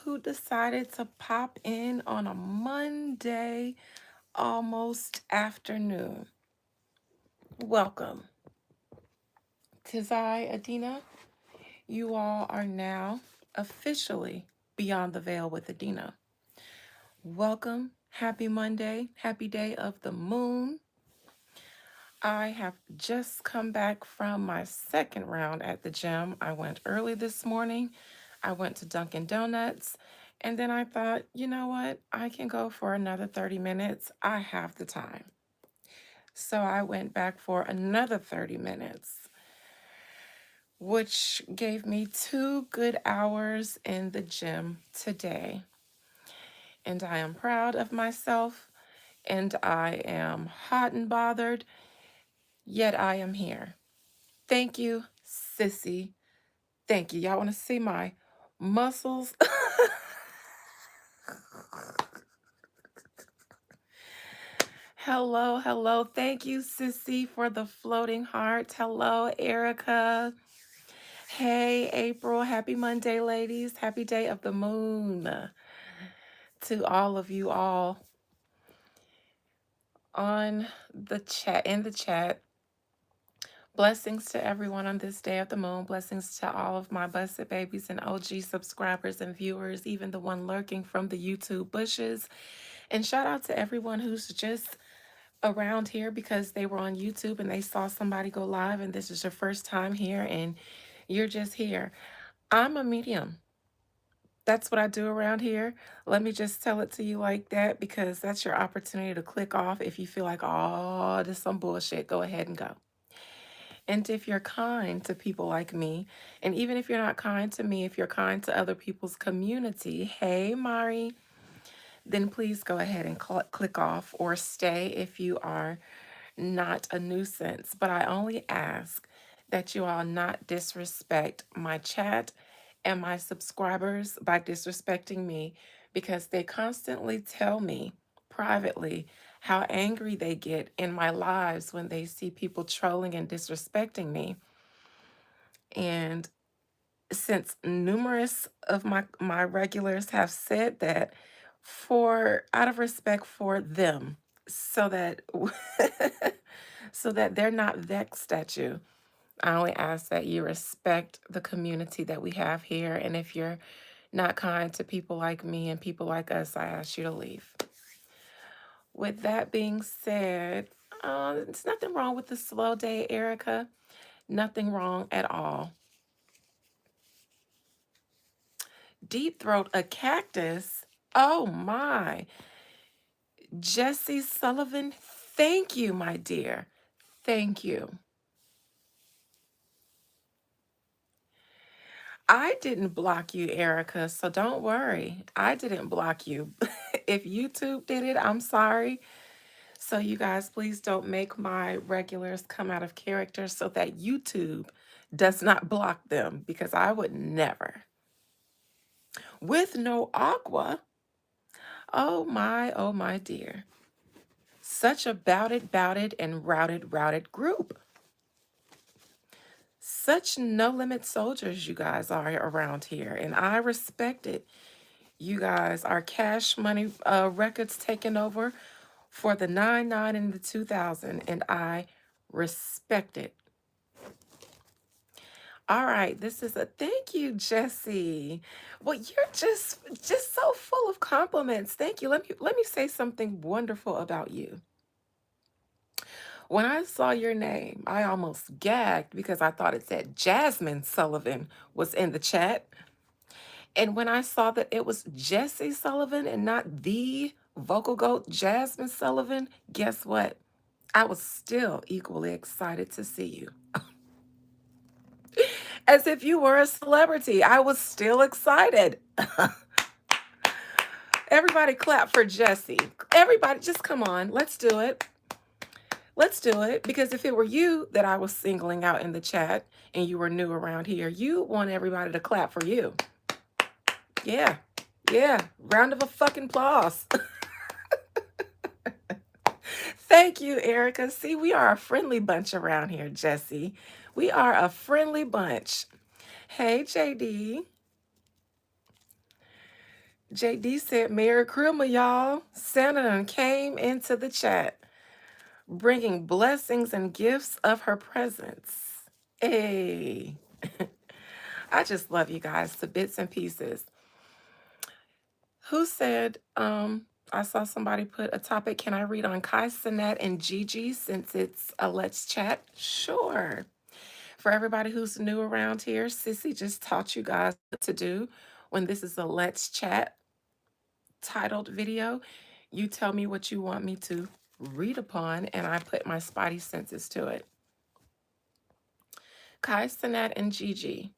who decided to pop in on a Monday almost afternoon. Welcome. 'Tis I, Adina. You all are now officially Beyond the Veil with Adina. Welcome. Happy Monday. Happy day of the moon. I have just come back from my second round at the gym. I went early this morning. I went to Dunkin' Donuts. And then I thought, you know what? I can go for another 30 minutes. I have the time. So I went back for another 30 minutes, which gave me 2 good hours in the gym today. And I am proud of myself. And I am hot and bothered, yet I am here. Thank you, sissy. Thank you. Y'all want to see my muscles? Hello, hello. Thank you, sissy, for the floating heart. Hello, Erica. Hey, April. Happy Monday, ladies. Happy day of the moon to all of you all on the chat, in the chat. Blessings to everyone on this day of the moon. Blessings to all of my busted babies and OG subscribers and viewers, even the one lurking from the YouTube bushes. And shout out to everyone who's just around here because they were on YouTube and they saw somebody go live and this is your first time here and you're just here. I'm a medium. That's what I do around here. Let me just tell it to you like that because that's your opportunity to click off. If you feel like, oh, this is some bullshit, go ahead and go. And if you're kind to people like me, and even if you're not kind to me, if you're kind to other people's community, hey, Mari, then please go ahead and click off or stay if you are not a nuisance. But I only ask that you all not disrespect my chat and my subscribers by disrespecting me because they constantly tell me privately how angry they get in my lives when they see people trolling and disrespecting me. And since numerous of my regulars have said that for out of respect for them so that so that they're not vexed at you, I only ask that you respect the community that we have here. And if you're not kind to people like me and people like us, I ask you to leave. With that being said, there's nothing wrong with the slow day, Erica. Nothing wrong at all. Deep throat a cactus. Oh my. Jesse Sullivan, thank you, my dear. Thank you. I didn't block you, Erica, so don't worry. I didn't block you. If YouTube did it, I'm sorry. So you guys, please don't make my regulars come out of character so that YouTube does not block them because I would never. With no aqua. Oh my dear. Such a bouted, and routed group. Such no limit soldiers you guys are around here, and I respect it. You guys are Cash Money Records taking over for the 99 and the 2000, and I respect it. All right, this is a thank you, Jesse. Well, you're just so full of compliments. Thank you. Let me say something wonderful about you. When I saw your name, I almost gagged because I thought it said Jasmine Sullivan was in the chat. And when I saw that it was Jesse Sullivan and not the vocal goat Jasmine Sullivan, guess what? I was still equally excited to see you. As if you were a celebrity, I was still excited. Everybody clap for Jesse. Everybody, just come on. Let's do it. Let's do it. Because if it were you that I was singling out in the chat and you were new around here, you want everybody to clap for you. Yeah. Yeah. Round of a fucking applause. Thank you, Erica. See, we are a friendly bunch around here, Jesse. We are a friendly bunch. Hey, JD. JD said, Merry Christmas, y'all. Santa done came into the chat, bringing blessings and gifts of her presence. Hey, I just love you guys to bits and pieces. Who said, I saw somebody put a topic, can I read on Kai Cenat and Gigi since it's a let's chat? Sure. For everybody who's new around here, Sissy just taught you guys what to do when this is a let's chat titled video. You tell me what you want me to read upon, and I put my spidey senses to it. Kai Cenat and Gigi,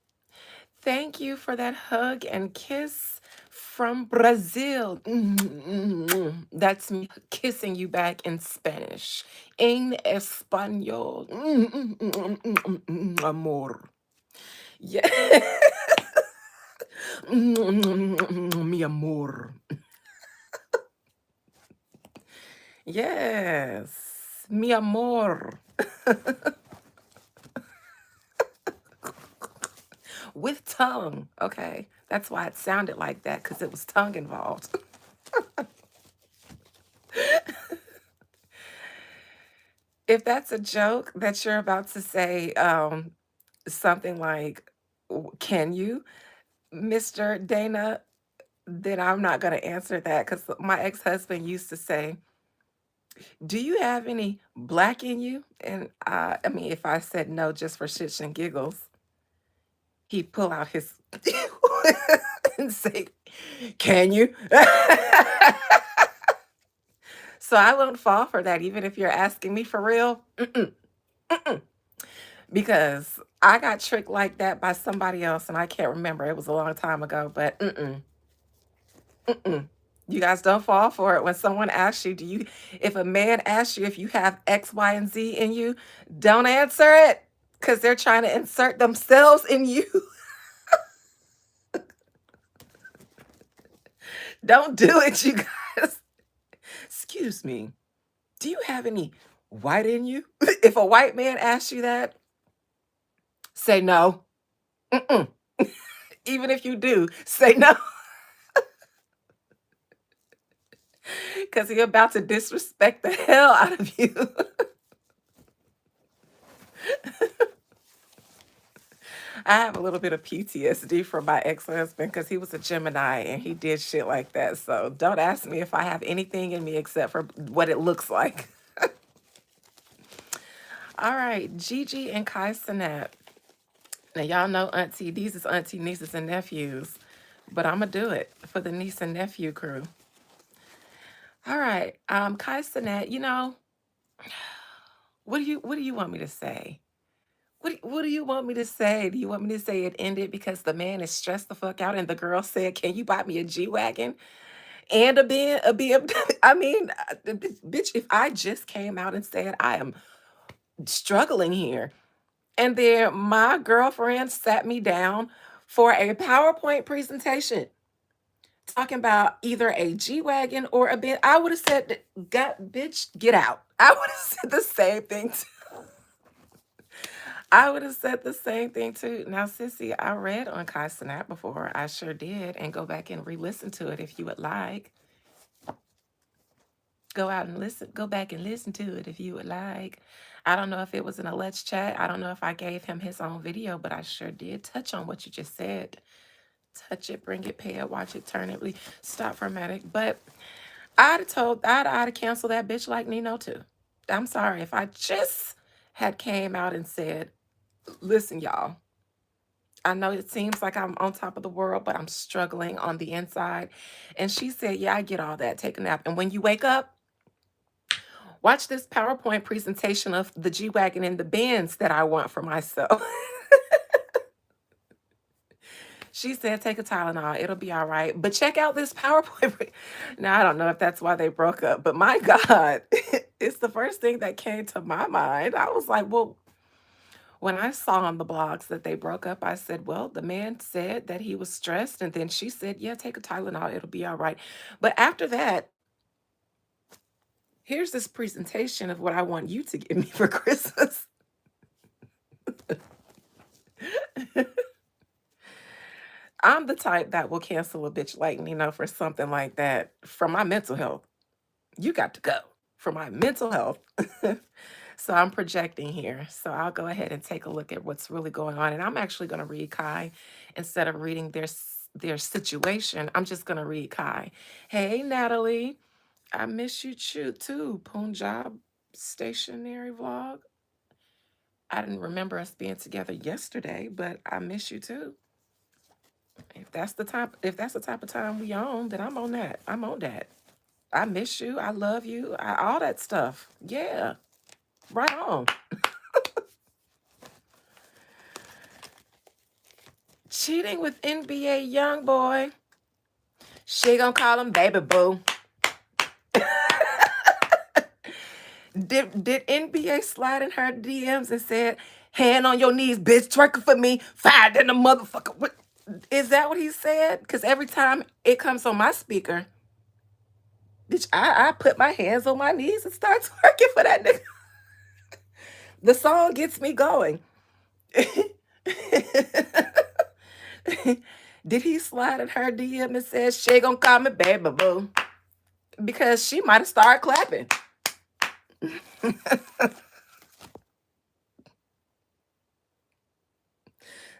thank you for that hug and kiss from Brazil. That's me kissing you back in Spanish. En español. Amor. Yeah. Mi amor. Yes. Mi amor. With tongue. Okay. That's why it sounded like that, because it was tongue involved. If that's a joke that you're about to say, something like, can you, Mr. Dana? Then I'm not going to answer that, because my ex husband used to say, do you have any black in you? And I mean, if I said no just for shits and giggles, he'd pull out his and say, can you? So I won't fall for that, even if you're asking me for real. Mm-mm, mm-mm. Because I got tricked like that by somebody else, and I can't remember. It was a long time ago, but mm-mm, mm-mm. You guys don't fall for it when someone asks you, if a man asks you if you have X, Y, and Z in you, don't answer it, because they're trying to insert themselves in you. Don't do it, you guys. Excuse me. Do you have any white in you? If a white man asks you that, say no. Mm-mm. Even if you do, say no. Because he's about to disrespect the hell out of you. I have a little bit of PTSD from my ex-husband because he was a Gemini and he did shit like that. So don't ask me if I have anything in me except for what it looks like. All right, Gigi and Kai Cenat. Now y'all know Auntie, these is Auntie, nieces, and nephews, but I'm gonna do it for the niece and nephew crew. All right, Kai Cenat, what do you want me to say? What do you want me to say? Do you want me to say it ended because the man is stressed the fuck out and the girl said, "Can you buy me a G-Wagon and a BMW?" I mean, bitch, if I just came out and said I am struggling here, and then my girlfriend sat me down for a PowerPoint presentation talking about either a G-Wagon or a Ben, I would have said, "God, bitch, get out." I would have said the same thing. I would have said the same thing too. Now, Sissy, I read on Kai Cenat before. I sure did. And go back and re-listen to it if you would like. Go back and listen to it if you would like. I don't know if it was in a Let's Chat. I don't know if I gave him his own video, but I sure did touch on what you just said. Touch it, bring it, pay it, watch it, turn it, stop formatic. But I'd have canceled that bitch like Nino too. I'm sorry if I just had came out and said, listen, y'all, I know it seems like I'm on top of the world, but I'm struggling on the inside. And she said, yeah, I get all that. Take a nap. And when you wake up, watch this PowerPoint presentation of the G-Wagon and the Benz that I want for myself. She said, take a Tylenol. It'll be all right. But check out this PowerPoint. Now, I don't know if that's why they broke up, but my God, it's the first thing that came to my mind. I was like, well, when I saw on the blogs that they broke up, I said, well, the man said that he was stressed. And then she said, yeah, take a Tylenol. It'll be all right. But after that, here's this presentation of what I want you to give me for Christmas. I'm the type that will cancel a bitch like Nino for something like that for my mental health. You got to go for my mental health. So I'm projecting here. So I'll go ahead and take a look at what's really going on. And I'm actually going to read Kai instead of reading their situation. I'm just going to read Kai. Hey, Natalie. I miss you too. Punjab stationary vlog. I didn't remember us being together yesterday, but I miss you too. If that's the type of time we on, then I'm on that. I'm on that. I miss you. I love you. All that stuff. Yeah. Right on. Cheating with NBA young boy. She gonna call him baby boo. Did NBA slide in her DMs and said, hand on your knees, bitch, twerking for me, fired in the motherfucker. What is that what he said? Because every time it comes on my speaker, bitch, I put my hands on my knees and start twerking for that nigga. The song gets me going. Did he slide in her DM and said, she gonna call me baby boo? Because she might have started clapping.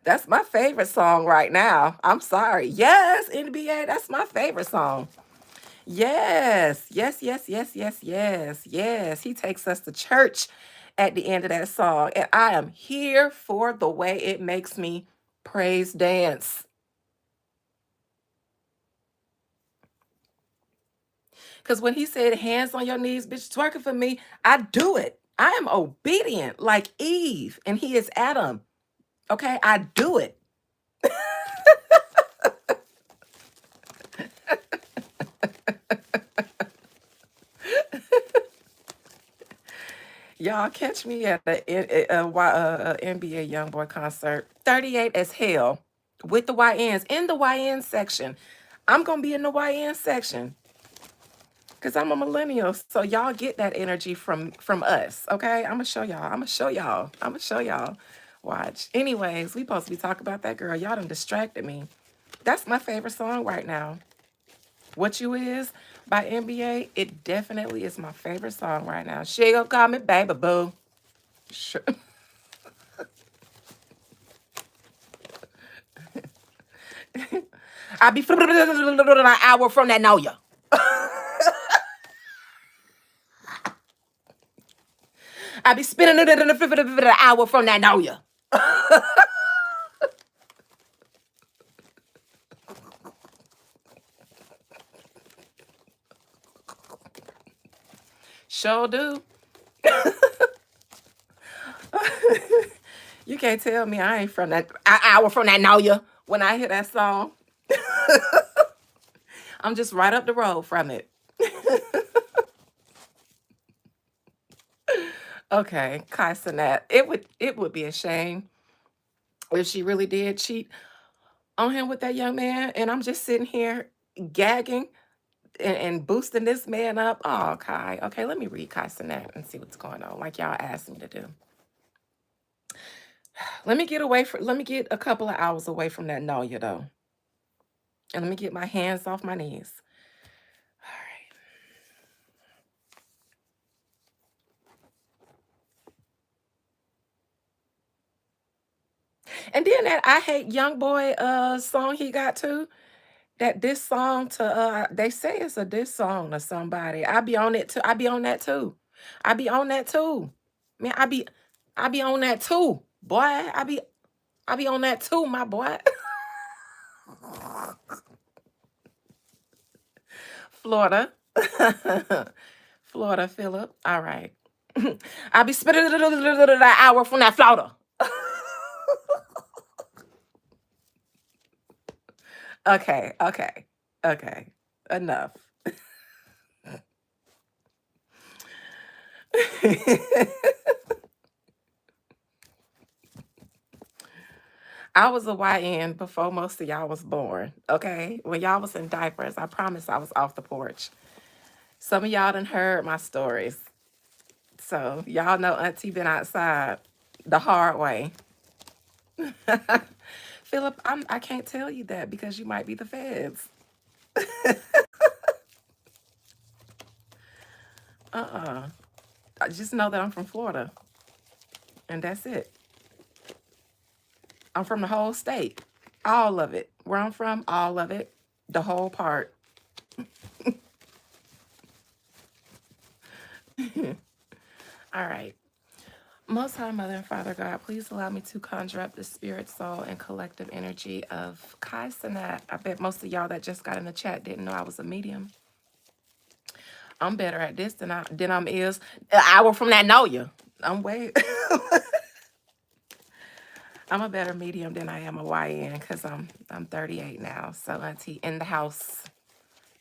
That's my favorite song right now. I'm sorry. Yes, NBA, that's my favorite song. Yes, yes, yes, yes, yes, yes, yes. He takes us to church at the end of that song. And I am here for the way it makes me praise dance. Because when he said, hands on your knees, bitch, twerking for me, I do it. I am obedient like Eve, and he is Adam. Okay, I do it. Y'all catch me at the NBA YoungBoy concert, 38 as hell, with the YNs in the YN section. I'm gonna be in the YN section because I'm a millennial. So y'all get that energy from us. Okay, I'm gonna show y'all. I'm gonna show y'all. I'm gonna show y'all. Watch. Anyways, we supposed to be talking about that girl. Y'all done distracted me. That's my favorite song right now. What You Is by NBA. It definitely is my favorite song right now. She gonna call me baby boo. Sure. I be an hour from that know ya. I be spinning an hour from that know ya. Sure do. You can't tell me I ain't from that hour from that know ya when I hear that song. I'm just right up the road from it. Okay, Kai Cenat. It would be a shame if she really did cheat on him with that young man, and I'm just sitting here gagging and boosting this man up. Oh, Kai. Okay, let me read Kai Cenat and see what's going on, like y'all asked me to do. Let me get a couple of hours away from that Noya though. And let me get my hands off my knees. All right. And then that I Hate Young Boy song he got too. That diss song to they say it's a diss song to somebody. I be on it too. I be on that too. I be on that too. Man, I be on that too. Boy, I be on that too, my boy. Florida. Florida, Philip. All right. I be spending an hour from that Florida. Okay, okay, okay. Enough. I was a YN before most of y'all was born. Okay, when y'all was in diapers, I promise I was off the porch. Some of y'all done heard my stories, so y'all know Auntie been outside the hard way. Philip, I can't tell you that because you might be the feds. Uh-uh. I just know that I'm from Florida, and that's it. I'm from the whole state. All of it. Where I'm from, all of it. The whole part. All right. Most High Mother and Father God, please allow me to conjure up the spirit, soul, and collective energy of Kai Cenat. I bet most of y'all that just got in the chat didn't know I was a medium. I'm better at this than I'm is an hour from that know you. I'm way I'm a better medium than I am a YN because I'm 38 now. So auntie in the house.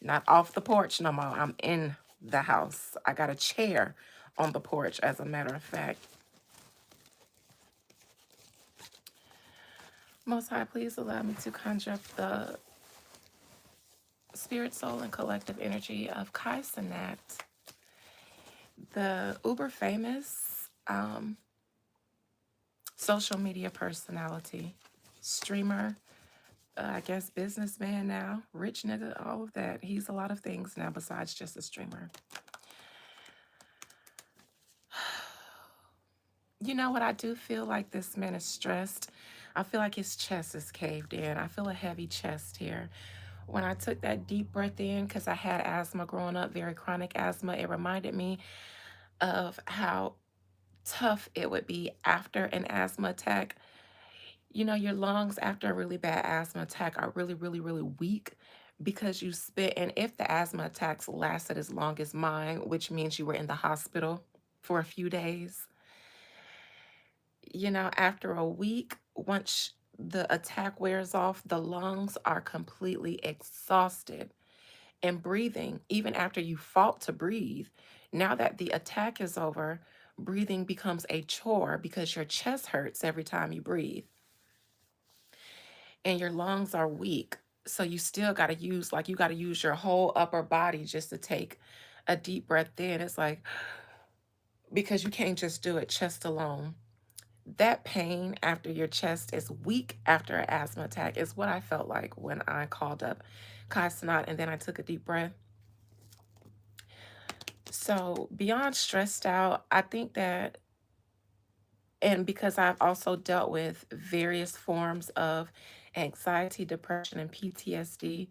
Not off the porch no more. I'm in the house. I got a chair on the porch, as a matter of fact. Most High, please allow me to conjure up the spirit, soul, and collective energy of Kai Cenat, the uber famous social media personality, streamer, I guess businessman now, rich nigga, all of that. He's a lot of things now besides just a streamer. You know what? I do feel like this man is stressed. I feel like his chest is caved in. I feel a heavy chest here. When I took that deep breath in, because I had asthma growing up, very chronic asthma, it reminded me of how tough it would be after an asthma attack. You know, your lungs after a really bad asthma attack are really, really, really weak because you spit. And if the asthma attacks lasted as long as mine, which means you were in the hospital for a few days, you know, after a week, once the attack wears off, the lungs are completely exhausted. And breathing, even after you fought to breathe, now that the attack is over, breathing becomes a chore because your chest hurts every time you breathe and your lungs are weak. So you still got to use, like, you got to use your whole upper body just to take a deep breath in. It's like, because you can't just do it chest alone. That pain after your chest is weak after an asthma attack is what I felt like when I called up Kai Cenat and then I took a deep breath. So beyond stressed out, I think that, and because I've also dealt with various forms of anxiety, depression, and PTSD,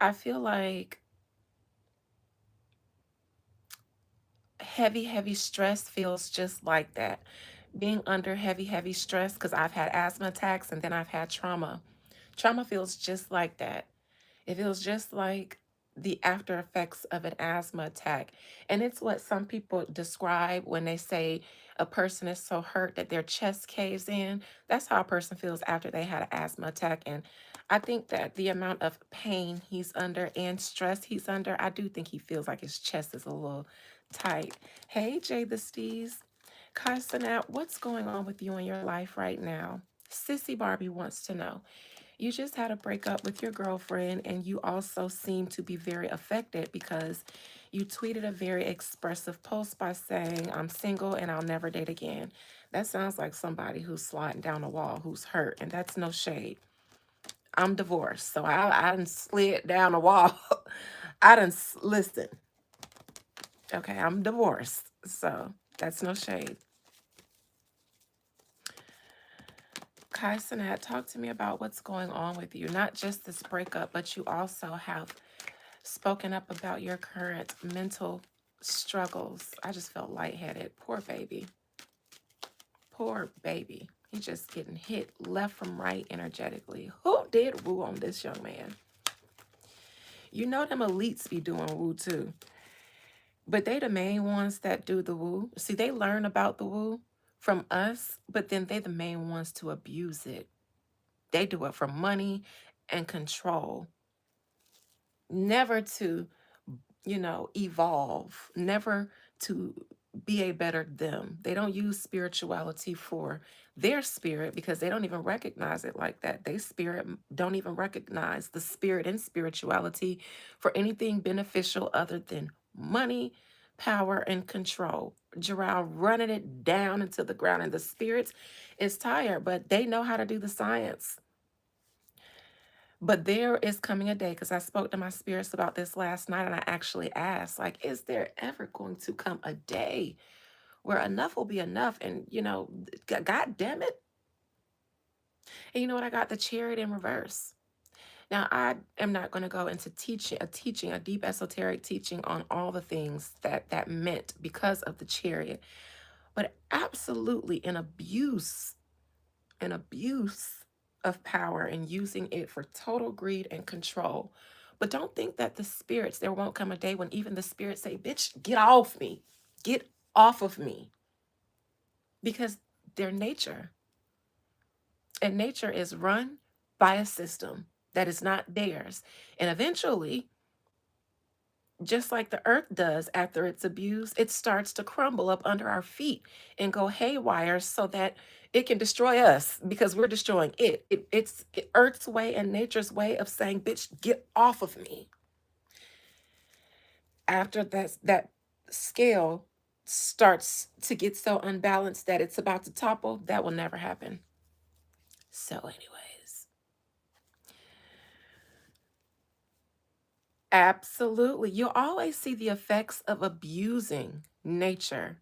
I feel like heavy, heavy stress feels just like that. Being under heavy, heavy stress, because I've had asthma attacks and then I've had trauma. Trauma feels just like that. It feels just like the after effects of an asthma attack. And it's what some people describe when they say a person is so hurt that their chest caves in. That's how a person feels after they had an asthma attack. And I think that the amount of pain he's under and stress he's under, I do think he feels like his chest is a little tight. Hey, Jay the Steez. Kai Cenat, what's going on with you in your life right now? Sissy Barbie wants to know. You just had a breakup with your girlfriend, and you also seem to be very affected because you tweeted a very expressive post by saying, I'm single and I'll never date again. That sounds like somebody who's sliding down a wall, who's hurt, and that's no shade. I'm divorced, so I done slid down a wall. Listen, okay, I'm divorced, so that's no shade. Kai Cenat, talk to me about what's going on with you. Not just this breakup, but you also have spoken up about your current mental struggles. I just felt lightheaded. Poor baby. Poor baby. He just getting hit left from right energetically. Who did woo on this young man? You know them elites be doing woo too. But they the main ones that do the woo. See, they learn about the woo from us, but then they the main ones to abuse it. They do it for money and control. Never to, you know, evolve, never to be a better them. They don't use spirituality for their spirit because they don't even recognize it like that. They spirit don't even recognize the spirit and spirituality for anything beneficial other than money, power, and control. Jarrell running it down into the ground, and the spirits is tired, but they know how to do the science. But there is coming a day, because I spoke to my spirits about this last night, and I actually asked, like, is there ever going to come a day where enough will be enough? And, God damn it. And you know what? I got the chariot in reverse. Now, I am not going to go into teaching, a deep esoteric teaching on all the things that meant because of the chariot, but absolutely an abuse of power and using it for total greed and control. But don't think that the spirits, there won't come a day when even the spirits say, bitch, get off me, get off of me, because their nature and nature is run by a system that is not theirs. And eventually, just like the earth does after it's abused, it starts to crumble up under our feet and go haywire so that it can destroy us because we're destroying it. It's earth's way and nature's way of saying, bitch, get off of me. After that scale starts to get so unbalanced that it's about to topple, that will never happen. So, anyways, absolutely. You'll always see the effects of abusing nature,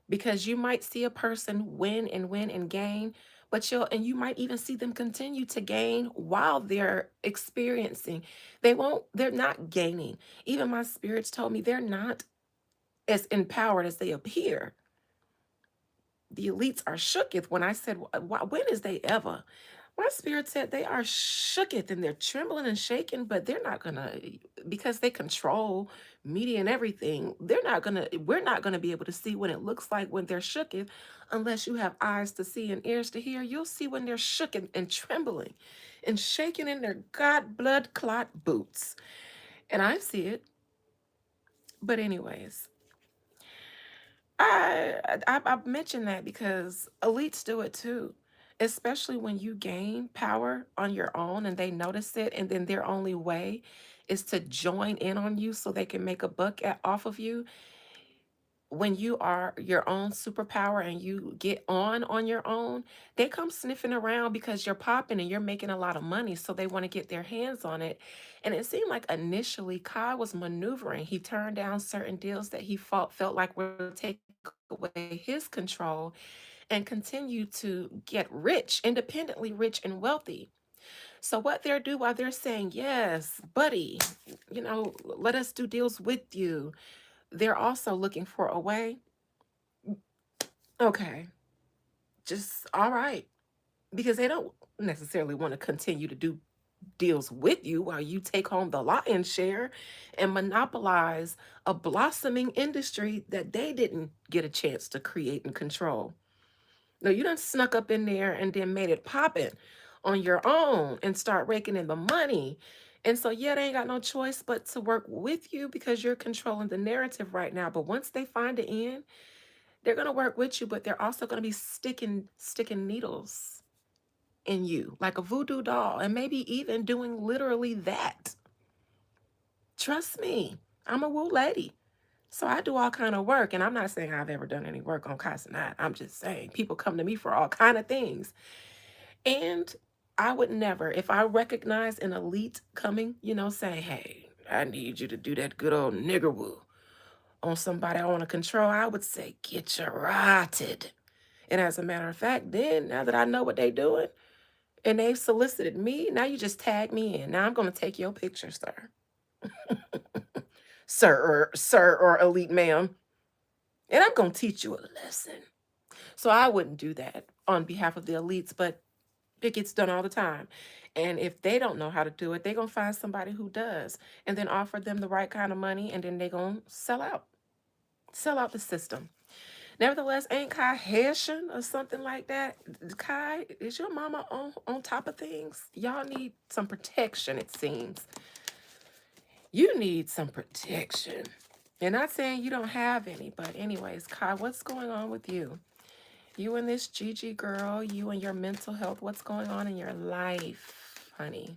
because you might see a person win and gain, but you might even see them continue to gain while they're experiencing. They're not gaining. Even my spirits told me they're not as empowered as they appear. The elites are shooketh. When I said, when is they ever? My spirit said they are shooketh and they're trembling and shaking, but they're not gonna, because they control media and everything. We're not gonna be able to see when it looks like when they're shooketh, unless you have eyes to see and ears to hear. You'll see when they're shooken and trembling and shaking in their god blood clot boots. And I see it. But anyways, I've mentioned that because elites do it too, especially when you gain power on your own and they notice it, and then their only way is to join in on you so they can make a buck off of you. When you are your own superpower and you get on your own, they come sniffing around because you're popping and you're making a lot of money, so they want to get their hands on it. And it seemed like initially Kai was maneuvering. He turned down certain deals that he felt like were taking away his control, and continue to get rich, independently rich and wealthy. So what they're do while they're saying, yes, buddy, let us do deals with you, they're also looking for a way. Okay, just all right. Because they don't necessarily want to continue to do deals with you while you take home the lion's share and monopolize a blossoming industry that they didn't get a chance to create and control. No, you done snuck up in there and then made it poppin' on your own and start raking in the money. And so, yeah, they ain't got no choice but to work with you because you're controlling the narrative right now. But once they find the end, they're gonna work with you, but they're also gonna be sticking needles in you like a voodoo doll, and maybe even doing literally that. Trust me, I'm a woo lady. So I do all kind of work, and I'm not saying I've ever done any work on Casanat. I'm just saying people come to me for all kind of things. And I would never, if I recognize an elite coming, saying, hey, I need you to do that good old nigger woo on somebody I want to control, I would say, get you rotted. And as a matter of fact, then now that I know what they doing and they've solicited me, now you just tag me in. Now I'm going to take your picture, sir. Sir or elite ma'am. And I'm going to teach you a lesson. So I wouldn't do that on behalf of the elites, but it gets done all the time. And if they don't know how to do it, they're going to find somebody who does and then offer them the right kind of money, and then they're going to sell out the system. Nevertheless, ain't Kai Hessian or something like that? Kai, is your mama on top of things? Y'all need some protection, it seems. You need some protection. And not saying you don't have any, but anyways, Kai, what's going on with you? You and this Gigi girl, you and your mental health, what's going on in your life, honey?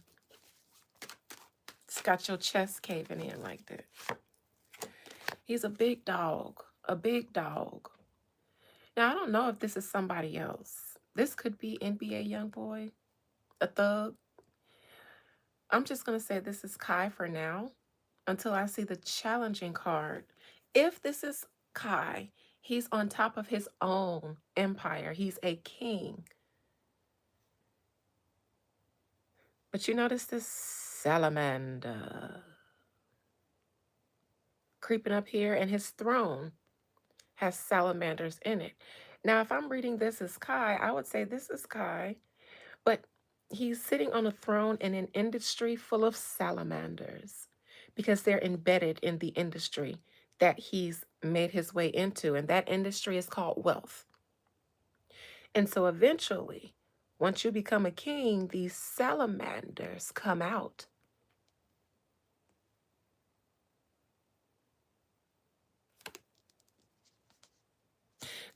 It's got your chest caving in like that. He's a big dog, a big dog. Now, I don't know if this is somebody else. This could be NBA YoungBoy, a thug. I'm just going to say this is Kai for now until I see the challenging card. If this is Kai, he's on top of his own empire. He's a king. But you notice this salamander creeping up here, and his throne has salamanders in it. Now, if I'm reading this as Kai, I would say this is Kai, but he's sitting on a throne in an industry full of salamanders because they're embedded in the industry that he's made his way into, and that industry is called wealth. And so eventually, once you become a king, these salamanders come out.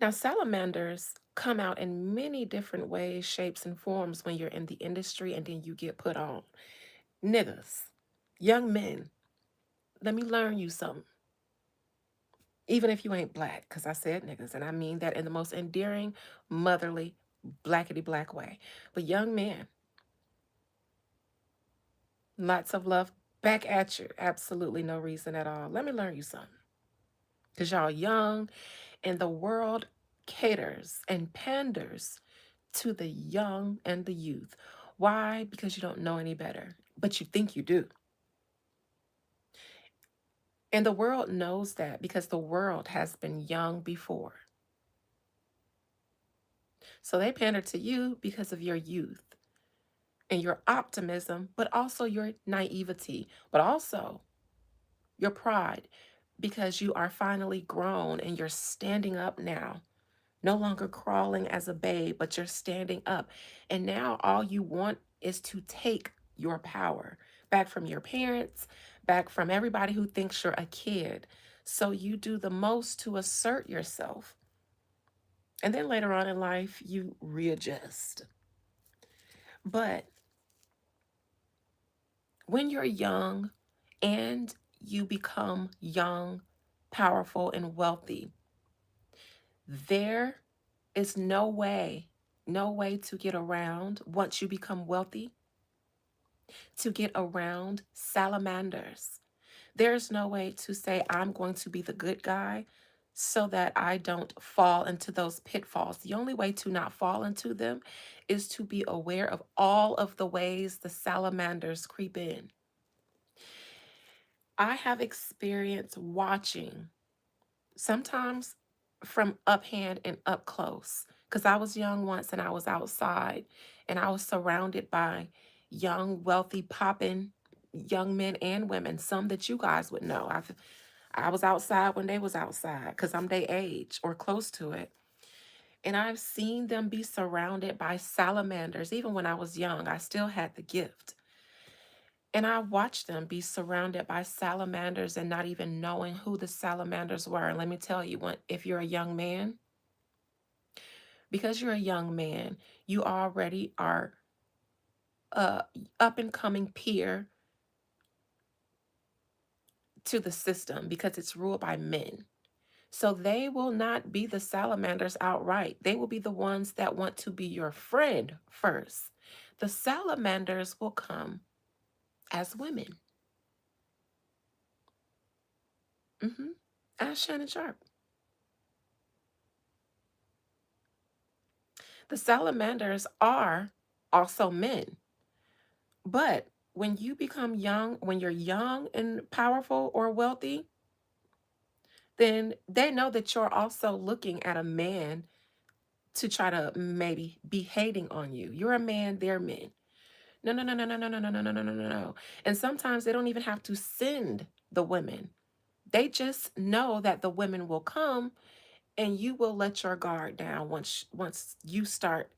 Now, salamanders come out in many different ways, shapes, and forms when you're in the industry and then you get put on. Niggas, young men, let me learn you something. Even if you ain't black, because I said niggas, and I mean that in the most endearing, motherly, blackety black way. But young men, lots of love back at you. Absolutely no reason at all. Let me learn you something. Because y'all young and the world caters and panders to the young and the youth. Why? Because you don't know any better, but you think you do. And the world knows that because the world has been young before. So they pander to you because of your youth and your optimism, but also your naivety, but also your pride because you are finally grown and you're standing up now. No longer crawling as a babe, but you're standing up. And now all you want is to take your power back from your parents, back from everybody who thinks you're a kid. So you do the most to assert yourself. And then later on in life, you readjust. But when you're young and you become young, powerful, and wealthy, there is no way to get around once you become wealthy, to get around salamanders. There's no way to say, I'm going to be the good guy so that I don't fall into those pitfalls. The only way to not fall into them is to be aware of all of the ways the salamanders creep in. I have experience watching, sometimes from up hand and up close, because I was young once and I was outside and I was surrounded by young, wealthy, popping young men and women, some that you guys would know. I was outside when they was outside because I'm their age or close to it. And I've seen them be surrounded by salamanders. Even when I was young, I still had the gift. And I watched them be surrounded by salamanders and not even knowing who the salamanders were. And let me tell you, if you're a young man, because you're a young man, you already are a up and coming peer to the system because it's ruled by men. So they will not be the salamanders outright. They will be the ones that want to be your friend first. The salamanders will come as women. Ask Shannon Sharp. The salamanders are also men. But when you become young, when you're young and powerful or wealthy, then they know that you're also looking at a man to try to maybe be hating on you. You're a man, they're men. No, no, no, no, no, no, no, no, no, no, no, no, no, no. And sometimes they don't even have to send the women. They just know that the women will come and you will let your guard down once you start.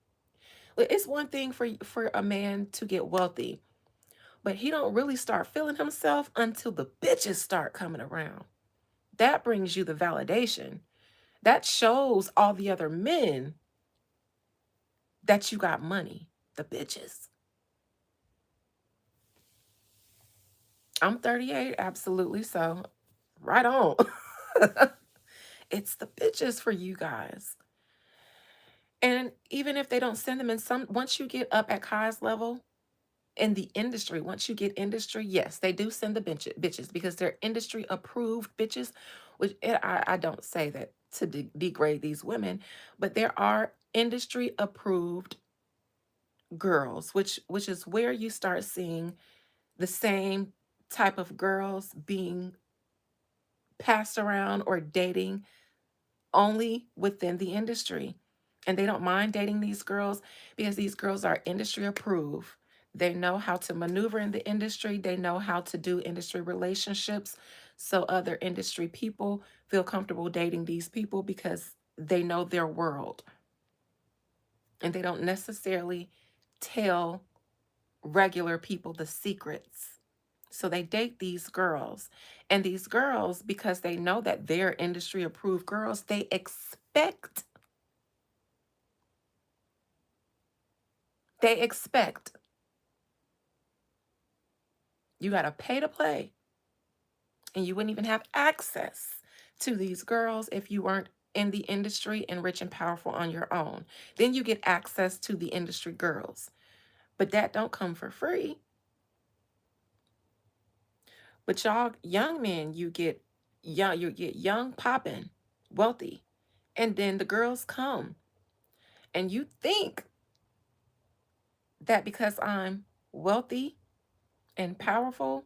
It's one thing for a man to get wealthy, but he don't really start feeling himself until the bitches start coming around. That brings you the validation. That shows all the other men that you got money, the bitches. I'm 38, absolutely. So, right on. It's the bitches for you guys. And even if they don't send them in, once you get up at Kai's level, in the industry. Once you get industry, yes, they do send the bitches because they're industry approved bitches, which I don't say that to degrade these women, but there are industry approved girls, which is where you start seeing the same type of girls being passed around or dating only within the industry. And they don't mind dating these girls because these girls are industry approved. They know how to maneuver in the industry, they know how to do industry relationships. So other industry people feel comfortable dating these people because they know their world and they don't necessarily tell regular people the secrets. So they date these girls. And these girls, because they know that they're industry approved girls, they expect you got to pay to play. And you wouldn't even have access to these girls if you weren't in the industry and rich and powerful on your own. Then you get access to the industry girls. But that don't come for free. But y'all young men, you get young popping, wealthy. And then the girls come and you think that because I'm wealthy and powerful,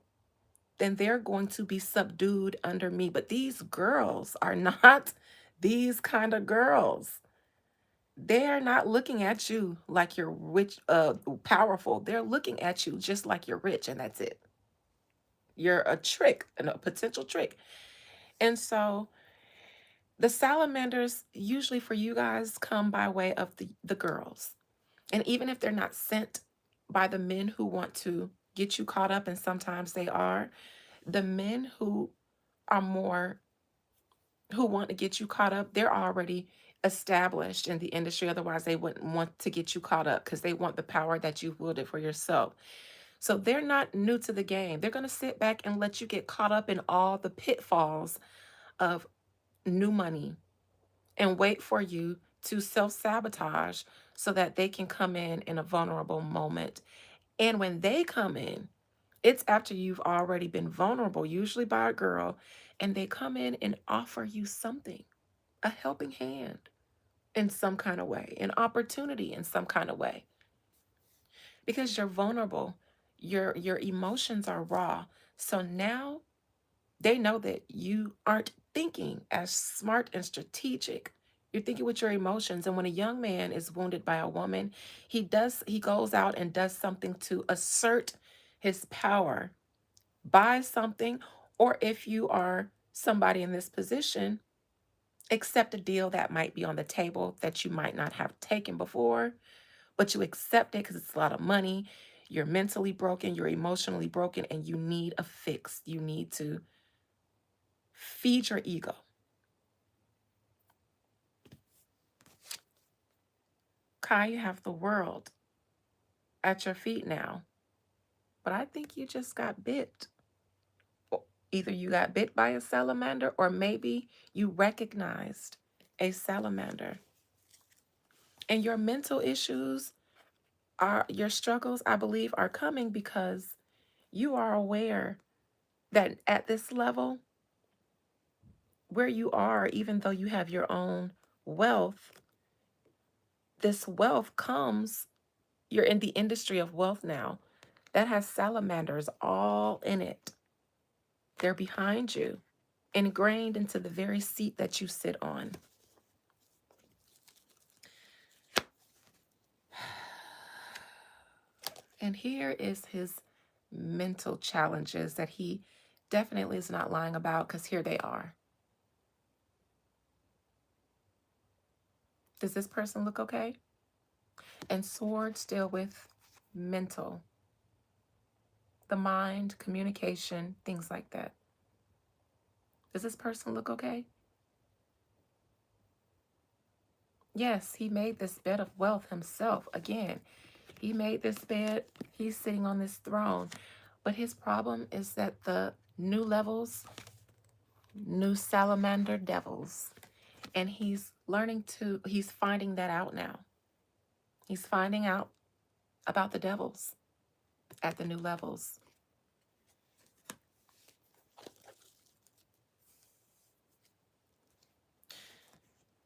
then they're going to be subdued under me. But these girls are not these kind of girls. They're not looking at you like you're rich, powerful. They're looking at you just like you're rich, and that's it. You're a trick, and a potential trick. And so the salamanders, usually for you guys, come by way of the girls. And even if they're not sent by the men who want to get you caught up, and sometimes they are, the men who are more, who want to get you caught up, they're already established in the industry. Otherwise, they wouldn't want to get you caught up because they want the power that you've wielded for yourself. So they're not new to the game. They're going to sit back and let you get caught up in all the pitfalls of new money and wait for you to self sabotage so that they can come in a vulnerable moment. And when they come in, it's after you've already been vulnerable, usually by a girl, and they come in and offer you something, a helping hand in some kind of way, an opportunity in some kind of way, because you're vulnerable. Your emotions are raw. So now they know that you aren't thinking as smart and strategic. You're thinking with your emotions. And when a young man is wounded by a woman, he goes out and does something to assert his power, buy something, or if you are somebody in this position, accept a deal that might be on the table that you might not have taken before, but you accept it because it's a lot of money. You're mentally broken, you're emotionally broken, and you need a fix. You need to feed your ego. Kai, you have the world at your feet now, but I think you just got bit. Either you got bit by a salamander or maybe you recognized a salamander. And your mental issues are, your struggles, I believe, are coming because you are aware that at this level where you are, even though you have your own wealth, this wealth comes, you're in the industry of wealth now that has salamanders all in it. They're behind you, ingrained into the very seat that you sit on. And here is his mental challenges that he definitely is not lying about, because here they are. Does this person look okay? And swords deal with mental, the mind, communication, things like that. Does this person look okay? Yes, he made this bed of wealth himself. Again, he made this bed. He's sitting on this throne. But his problem is that the new levels, new salamander devils, and he's finding that out now. He's finding out about the devils. at the new levels.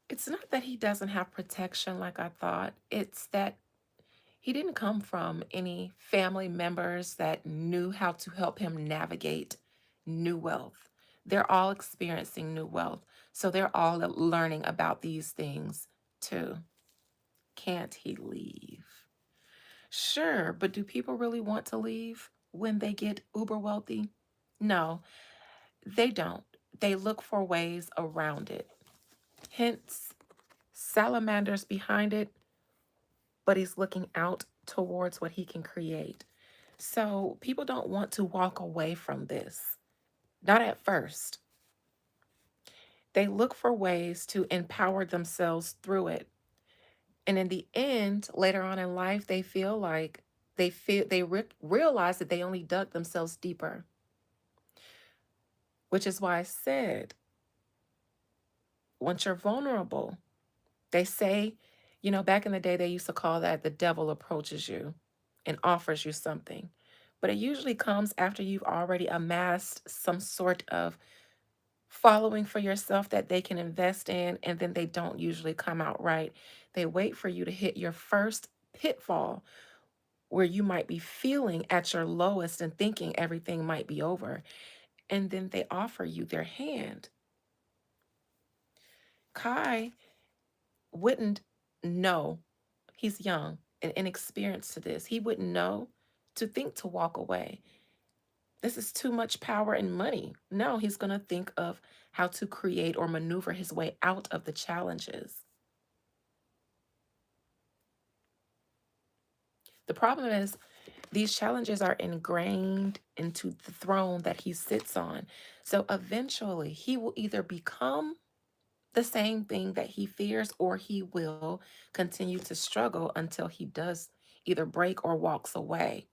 It's not that he doesn't have protection like I thought. It's that he didn't come from any family members that knew how to help him navigate new wealth. They're all experiencing new wealth. So they're all learning about these things too. Can't he leave? Sure, but do people really want to leave when they get uber wealthy? No, they don't. They look for ways around it. Hence, Salamander's behind it, but he's looking out towards what he can create. So people don't want to walk away from this, not at first. They look for ways to empower themselves through it. And in the end, later on in life, they feel like they realize that they only dug themselves deeper, which is why I said, once you're vulnerable, they say, back in the day, they used to call that the devil approaches you and offers you something. But it usually comes after you've already amassed some sort of following for yourself that they can invest in, and then they don't usually come out right. They wait for you to hit your first pitfall where you might be feeling at your lowest and thinking everything might be over, and then they offer you their hand. Kai wouldn't know. He's young and inexperienced to this. He wouldn't know to think to walk away. This is too much power and money. No, he's going to think of how to create or maneuver his way out of the challenges. The problem is these challenges are ingrained into the throne that he sits on. So eventually he will either become the same thing that he fears, or he will continue to struggle until he does either break or walks away.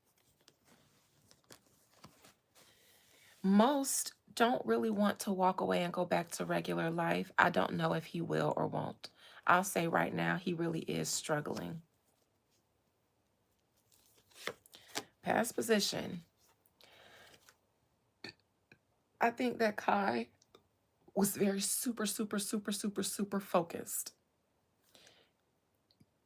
Most don't really want to walk away and go back to regular life. I don't know if he will or won't. I'll say right now, he really is struggling. Past position. I think that Kai was very super, super, super, super, super focused.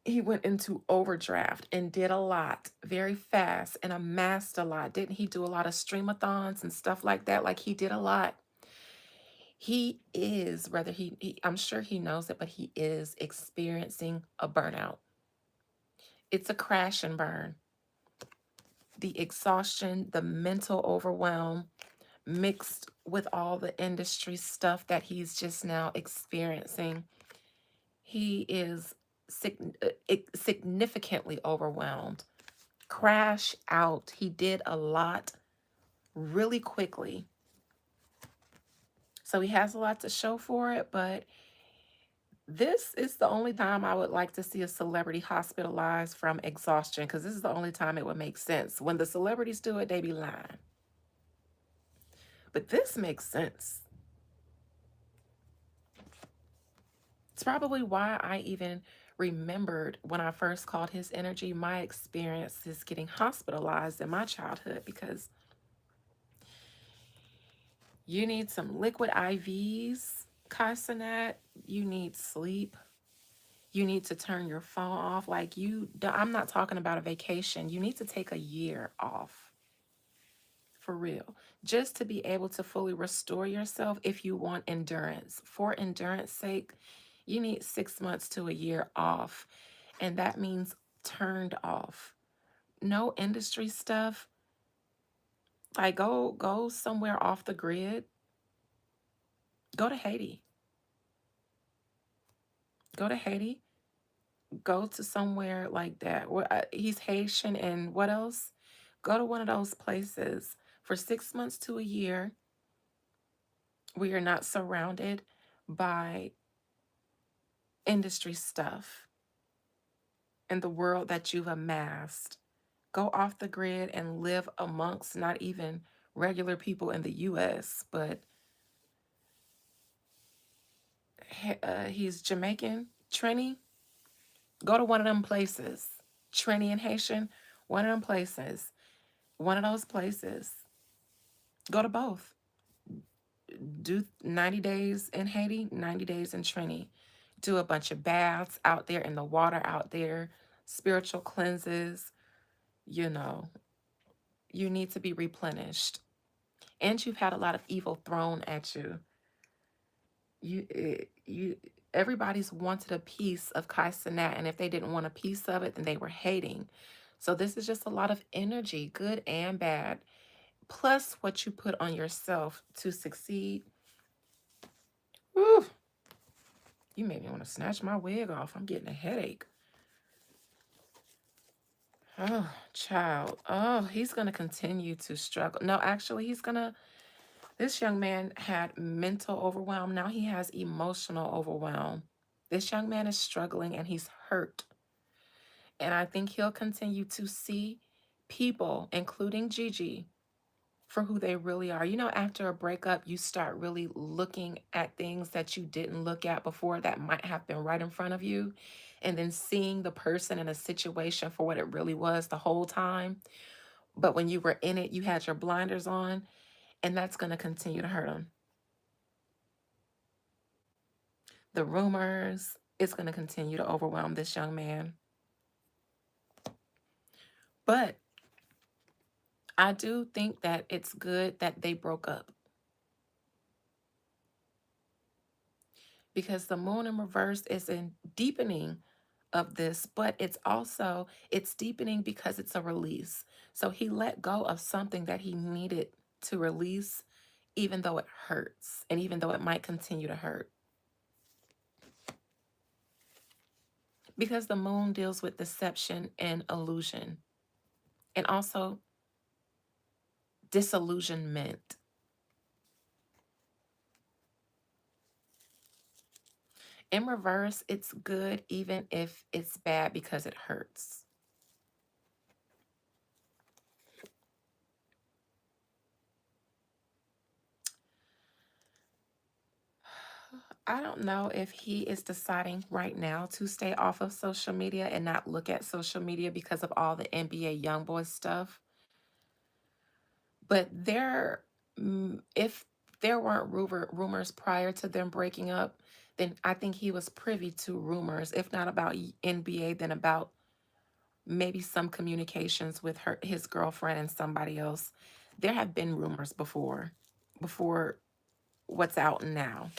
He went into overdraft and did a lot very fast and amassed a lot. Didn't he do a lot of streamathons and stuff like that? Like, he did a lot. He is, rather I'm sure he knows it, but he is experiencing a burnout. It's a crash and burn. The exhaustion, the mental overwhelm, mixed with all the industry stuff that he's just now experiencing, he is significantly overwhelmed. Crash out. He did a lot really quickly. So he has a lot to show for it, but this is the only time I would like to see a celebrity hospitalized from exhaustion, because this is the only time it would make sense. When the celebrities do it, they be lying. But this makes sense. It's probably why I even remembered when I first called his energy my experiences getting hospitalized in my childhood, because you need some liquid IVs, Casanat. You need sleep. You need to turn your phone off. Like, I'm not talking about a vacation. You need to take a year off for real, just to be able to fully restore yourself if you want endurance. For endurance sake, you need 6 months to a year off. And that means turned off. No industry stuff. Like, go somewhere off the grid. Go to Haiti. Go to Haiti. Go to somewhere like that. He's Haitian, and what else? Go to one of those places for 6 months to a year where you're not surrounded by industry stuff and the world that you've amassed. Go off the grid and live amongst not even regular people in the US, but he's Jamaican, Trini. Go to one of them places. Trini and Haitian, one of them places. One of those places. Go to both. Do 90 days in Haiti, 90 days in Trini. Do a bunch of baths out there in the water out there, spiritual cleanses. You know, you need to be replenished. And you've had a lot of evil thrown at you. You everybody's wanted a piece of Kai Cenat, and if they didn't want a piece of it, then they were hating. So this is just a lot of energy, good and bad, plus what you put on yourself to succeed. Whew, you made me want to snatch my wig off. I'm getting a headache. Oh, child. Oh, he's going to continue to struggle. No, actually, this young man had mental overwhelm. Now he has emotional overwhelm. This young man is struggling and he's hurt. And I think he'll continue to see people, including Gigi, for who they really are. You know, after a breakup, you start really looking at things that you didn't look at before that might have been right in front of you, and then seeing the person in a situation for what it really was the whole time. But when you were in it, you had your blinders on, and that's going to continue to hurt him. The rumors, it's going to continue to overwhelm this young man. But I do think that it's good that they broke up, because the moon in reverse is in deepening of this, but it's deepening because it's a release. So he let go of something that he needed to release, even though it hurts and even though it might continue to hurt, because the moon deals with deception and illusion, and also disillusionment. In reverse, it's good even if it's bad because it hurts. I don't know if he is deciding right now to stay off of social media and not look at social media because of all the NBA YoungBoy stuff. But if there weren't rumors prior to them breaking up, then I think he was privy to rumors, if not about NBA, then about maybe some communications with his girlfriend and somebody else. There have been rumors before what's out now.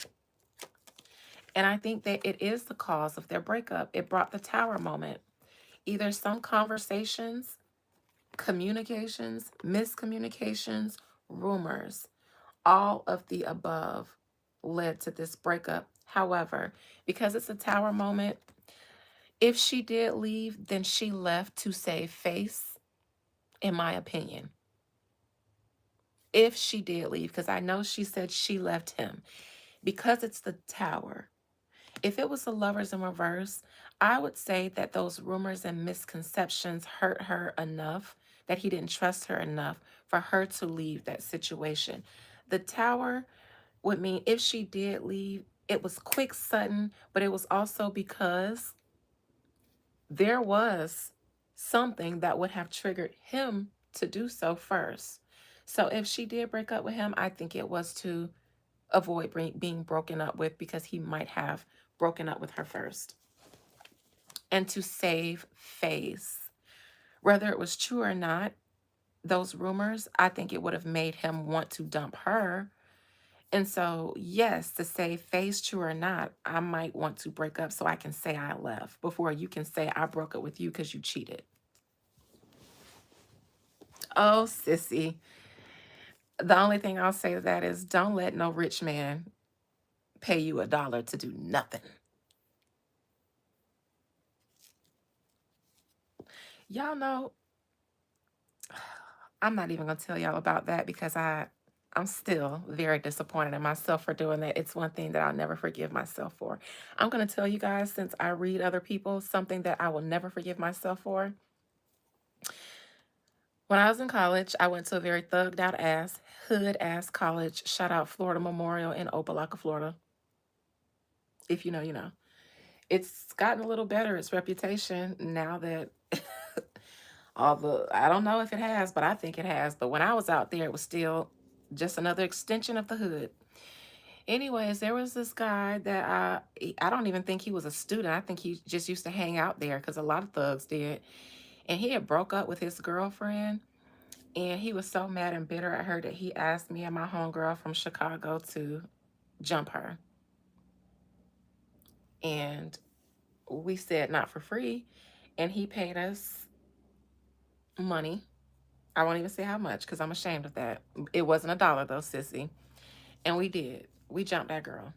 And I think that it is the cause of their breakup. It brought the tower moment. Either some conversations, communications, miscommunications, rumors, all of the above led to this breakup. However, because it's a tower moment, if she did leave, then she left to save face, in my opinion. If she did leave, because I know she said she left him. Because it's the tower, if it was the lovers in reverse, I would say that those rumors and misconceptions hurt her enough, that he didn't trust her enough for her to leave that situation. The tower would mean if she did leave, it was quick, sudden, but it was also because there was something that would have triggered him to do so first. So if she did break up with him, I think it was to avoid being broken up with, because he might have broken up with her first, and to save face. Whether it was true or not, those rumors, I think it would have made him want to dump her. And so, yes, to save face, true or not, I might want to break up so I can say I left before you can say I broke up with you because you cheated. Oh, sissy. The only thing I'll say to that is don't let no rich man pay you $1 to do nothing. Y'all know, I'm not even going to tell y'all about that because I'm still very disappointed in myself for doing that. It's one thing that I'll never forgive myself for. I'm going to tell you guys, since I read other people, something that I will never forgive myself for. When I was in college, I went to a very thugged out ass, hood ass college. Shout out Florida Memorial in Opelika, Florida. If you know, you know. It's gotten a little better, its reputation, now that I don't know if it has, but I think it has. But when I was out there, it was still just another extension of the hood. Anyways, there was this guy that I don't even think he was a student. I think he just used to hang out there because a lot of thugs did. And he had broke up with his girlfriend, and he was so mad and bitter at her that he asked me and my homegirl from Chicago to jump her. And we said not for free. And he paid us money. I won't even say how much because I'm ashamed of that. It wasn't a dollar though, sissy. And we did. We jumped that girl.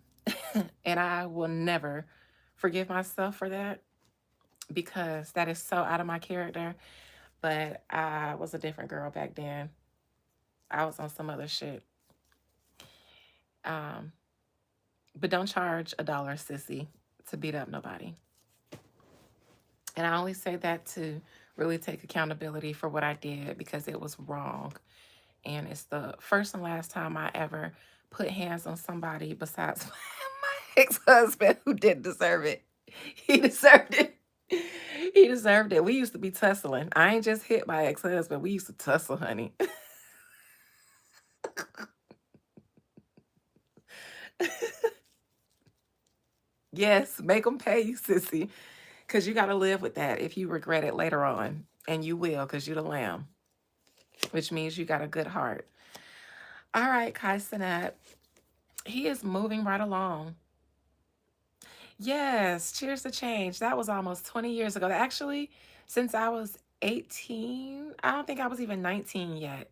And I will never forgive myself for that because that is so out of my character. But I was a different girl back then. I was on some other shit. Um, but don't charge a dollar, sissy, to beat up nobody. And I only say that to really take accountability for what I did because it was wrong. And it's the first and last time I ever put hands on somebody besides my ex-husband who didn't deserve it. He deserved it. He deserved it. We used to be tussling. I ain't just hit my ex-husband. We used to tussle, honey. Yes, make them pay you, sissy. Because you got to live with that if you regret it later on. And you will because you're the lamb, which means you got a good heart. All right, Kai Cenat. He is moving right along. Yes, Cheers to Change. That was almost 20 years ago. Actually, since I was 18, I don't think I was even 19 yet.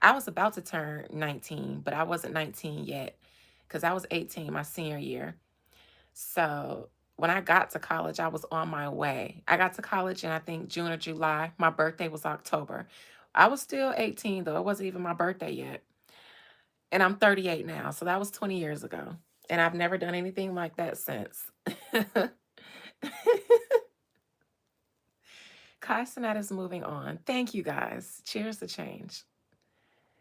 I was about to turn 19, but I wasn't 19 yet because I was 18 my senior year. So when I got to college, I was on my way. I got to college in, I think, June or July. My birthday was October. I was still 18, though. It wasn't even my birthday yet. And I'm 38 now. So that was 20 years ago. And I've never done anything like that since. Kai Cenat is moving on. Thank you guys. Cheers to change.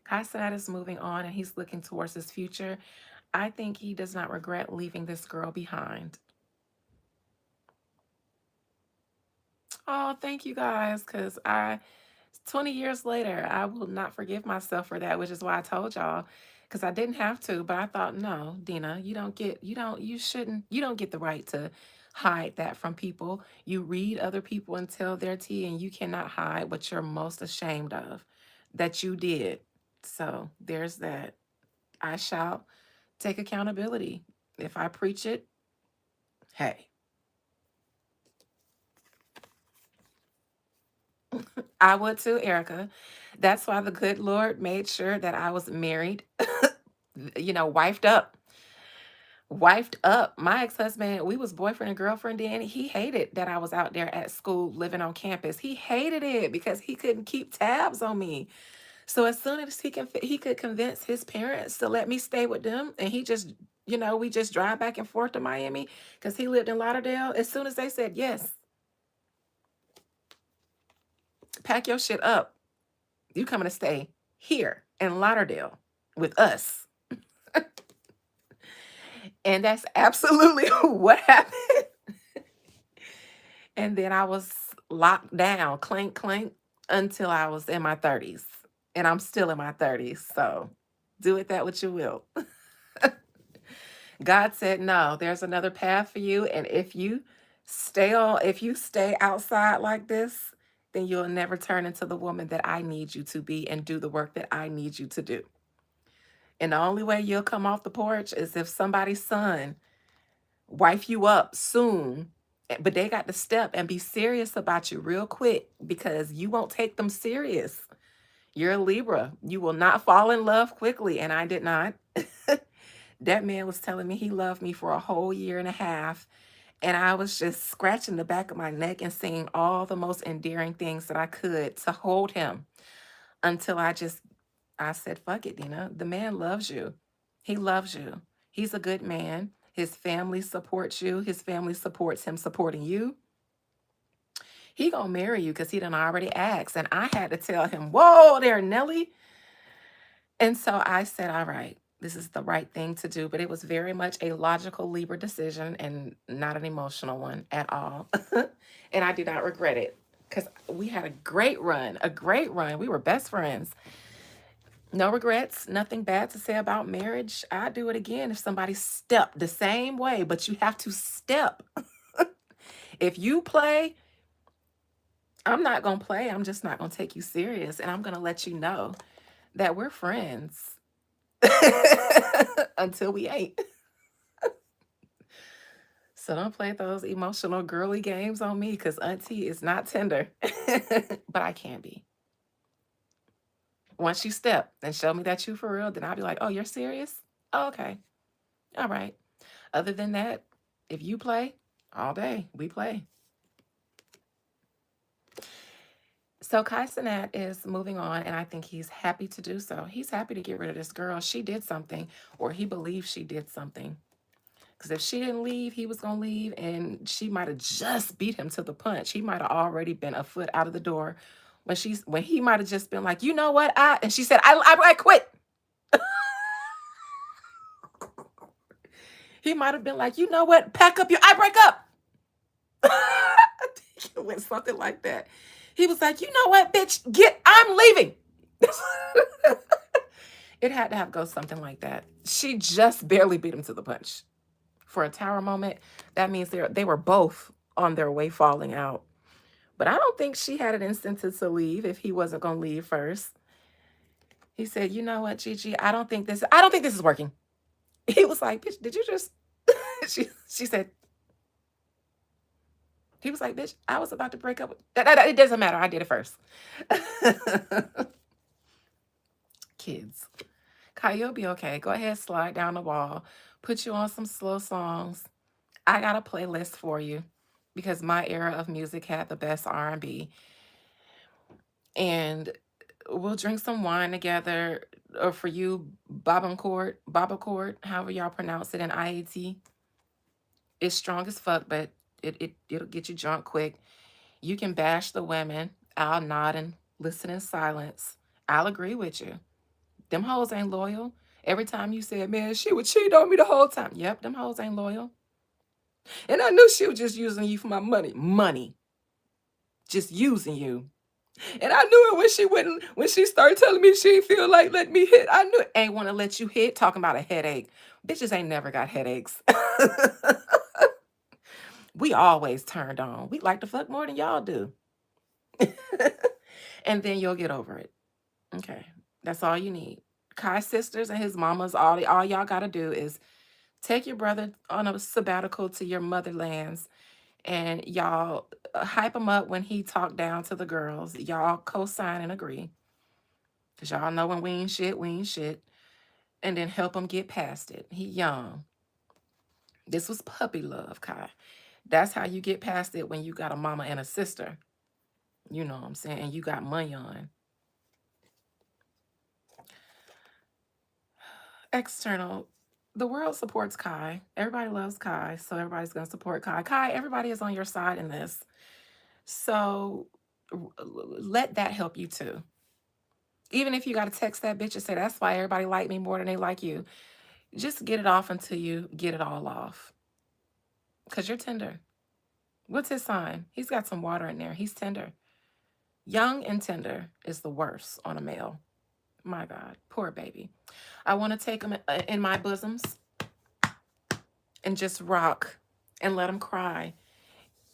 Kai Cenat is moving on and he's looking towards his future. I think he does not regret leaving this girl behind. Oh, thank you guys. 20 years later, I will not forgive myself for that, which is why I told y'all. Because I didn't have to, but I thought, no, Dina, you don't get the right to hide that from people. You read other people and tell their tea, and you cannot hide what you're most ashamed of that you did. So there's that. I shall take accountability. If I preach it, hey, I would too, Erica. That's why the good Lord made sure that I was married, wifed up. Wifed up. My ex-husband, we was boyfriend and girlfriend then. He hated that I was out there at school living on campus. He hated it because he couldn't keep tabs on me. So as soon as he could convince his parents to let me stay with them, and he just, we just drive back and forth to Miami because he lived in Lauderdale. As soon as they said yes, pack your shit up. You coming to stay here in Lauderdale with us. And that's absolutely what happened. And then I was locked down, clank, clank, until I was in my 30s. And I'm still in my 30s. So do with that what you will. God said, no, there's another path for you. And if you stay outside like this, then you'll never turn into the woman that I need you to be and do the work that I need you to do. And the only way you'll come off the porch is if somebody's son wife you up soon, but they got to step and be serious about you real quick because you won't take them serious. You're a Libra. You will not fall in love quickly. And I did not. That man was telling me he loved me for a whole year and a half. And I was just scratching the back of my neck and saying all the most endearing things that I could to hold him until I said, fuck it, Dina. The man loves you. He loves you. He's a good man. His family supports you. His family supports him supporting you. He gonna marry you because he done already asked. And I had to tell him, whoa there, Nelly. And so I said, all right, this is the right thing to do. But it was very much a logical Libra decision and not an emotional one at all. And I do not regret it. because we had a great run, a great run. We were best friends. No regrets, nothing bad to say about marriage. I'd do it again if somebody stepped the same way, but you have to step. If you play, I'm not going to play. I'm just not going to take you serious. And I'm going to let you know that we're friends until we ain't. So don't play those emotional girly games on me because Auntie is not tender, but I can be. Once you step and show me that you for real, then I'll be like, oh, you're serious? Oh, okay. All right. Other than that, if you play all day, we play. So Kai Cenat is moving on, and I think he's happy to do so. He's happy to get rid of this girl. She did something, or he believes she did something. Because if she didn't leave, he was going to leave, and she might have just beat him to the punch. He might have already been a foot out of the door when he might have just been like, you know what? And she said, I quit. He might have been like, you know what? Pack up I break up. I think it went something like that. He was like, you know what, bitch? I'm leaving. It had to have go something like that. She just barely beat him to the punch. For a tower moment, that means they were both on their way falling out. But I don't think she had an incentive to leave if he wasn't going to leave first. He said, you know what, Gigi, I don't think this is working. He was like, bitch, did you just she said, he was like, bitch, I was about to break up with it doesn't matter. I did it first. Kids. Kai, you'll be okay. Go ahead, slide down the wall. Put you on some slow songs. I got a playlist for you because my era of music had the best R&B. And we'll drink some wine together. Or for you, Babacourt, however y'all pronounce it in IAT. It's strong as fuck, but it'll get you drunk quick. You can bash the women. I'll nod and listen in silence. I'll agree with you. Them hoes ain't loyal. Every time you said, man, she would cheat on me the whole time. Yep, them hoes ain't loyal. And I knew she was just using you for my money. Money. Just using you. And I knew it when she started telling me she didn't feel like letting me hit. I knew it ain't want to let you hit. Talking about a headache. Bitches ain't never got headaches. We always turned on. We like to fuck more than y'all do. And then you'll get over it. Okay. That's all you need. Kai's sisters and his mamas, all y'all got to do is take your brother on a sabbatical to your motherlands, and y'all hype him up when he talk down to the girls. Y'all co-sign and agree. Because y'all know when we ain't shit, we ain't shit. And then help him get past it. He young. This was puppy love, Kai. That's how you get past it when you got a mama and a sister. You know what I'm saying? And you got money on. External. The world supports Kai. Everybody loves Kai. So everybody's going to support Kai. Kai, everybody is on your side in this. So let that help you too. Even if you got to text that bitch and say, that's why everybody like me more than they like you. Just get it off until you get it all off. Because you're tender. What's his sign? He's got some water in there. He's tender. Young and tender is the worst on a male. My God, poor baby. I want to take him in my bosoms and just rock and let him cry.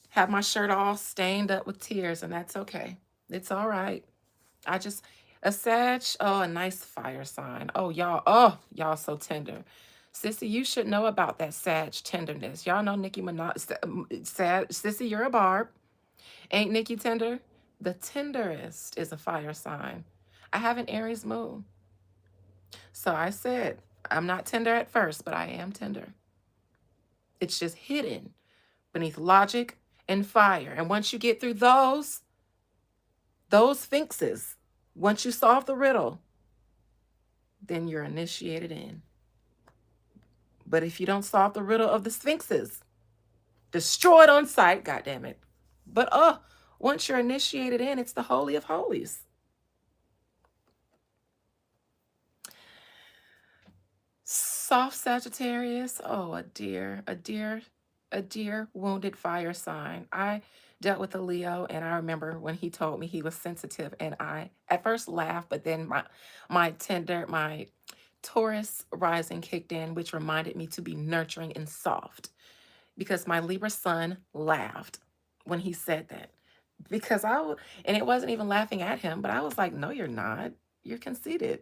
Have my shirt all stained up with tears, and that's okay. It's all right. A Sag, oh, a nice fire sign. Oh, y'all so tender. Sissy, you should know about that Sag tenderness. Y'all know Nicki Minaj, Sissy, you're a barb. Ain't Nicki tender? The tenderest is a fire sign. I have an Aries moon. So I said, I'm not tender at first, but I am tender. It's just hidden beneath logic and fire. And once you get through those sphinxes, once you solve the riddle, then you're initiated in. But if you don't solve the riddle of the sphinxes, destroy it on sight, goddammit. But once you're initiated in, it's the Holy of Holies. Soft Sagittarius, oh, a dear a dear wounded fire sign. I dealt with a Leo, and I remember when he told me he was sensitive, and I at first laughed, but then my Taurus rising kicked in, which reminded me to be nurturing and soft because my Libra sun laughed when he said that. Because and it wasn't even laughing at him, but I was like, no, you're not. You're conceited.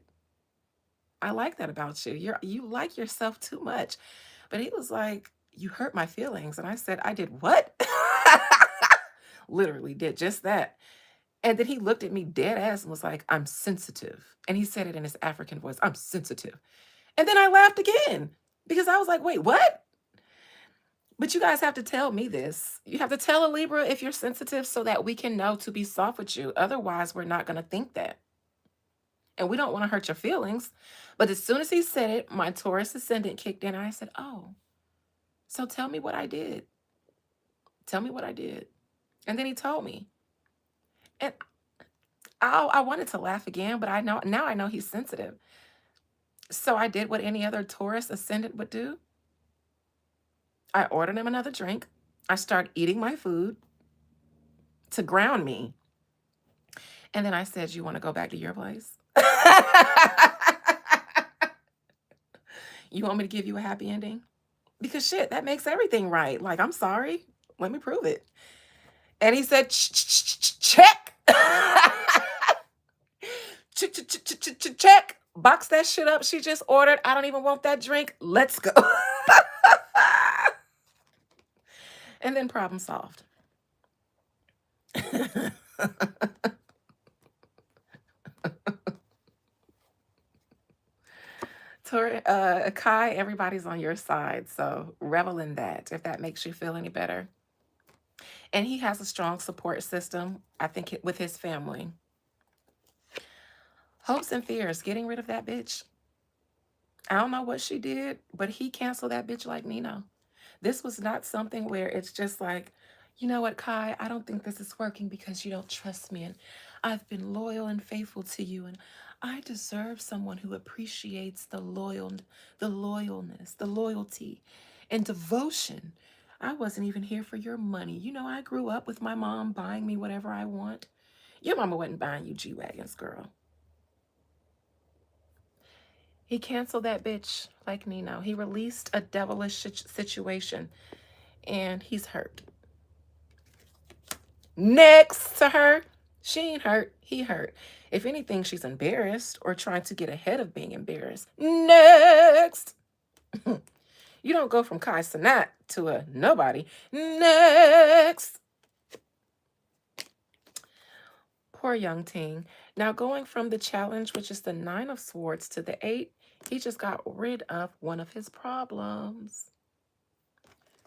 I like that about you. You like yourself too much. But he was like, you hurt my feelings. And I said, I did what? Literally did just that. And then he looked at me dead ass and was like, I'm sensitive. And he said it in his African voice, I'm sensitive. And then I laughed again because I was like, wait, what? But you guys have to tell me this. You have to tell a Libra if you're sensitive so that we can know to be soft with you. Otherwise, we're not going to think that. And we don't want to hurt your feelings. But as soon as he said it, my Taurus ascendant kicked in. And I said, oh, so tell me what I did. Tell me what I did. And then he told me. And I wanted to laugh again, but now I know he's sensitive. So I did what any other Taurus ascendant would do. I ordered him another drink. I started eating my food to ground me. And then I said, you want to go back to your place? You want me to give you a happy ending? Because shit, that makes everything right. Like, I'm sorry. Let me prove it. And he said, check. Check. Box that shit up she just ordered. I don't even want that drink. Let's go. And then problem solved. Kai, everybody's on your side, so revel in that if that makes you feel any better. And he has a strong support system, I think, with his family. Hopes and fears, getting rid of that bitch. I don't know what she did, but he canceled that bitch like Nino. This was not something where it's just like, you know what, Kai, I don't think this is working because you don't trust me. And I've been loyal and faithful to you. And I deserve someone who appreciates the loyalness, the loyalty, and devotion. I wasn't even here for your money. You know, I grew up with my mom buying me whatever I want. Your mama wasn't buying you G-Wagons, girl. He canceled that bitch like Nino. He released a devilish situation, and he's hurt. Next to her, she ain't hurt. He hurt. If anything, she's embarrassed or trying to get ahead of being embarrassed. Next. You don't go from Kai Cenat to a nobody. Next. Poor young teen. Now going from the challenge, which is the 9 of Swords, to the 8, he just got rid of one of his problems.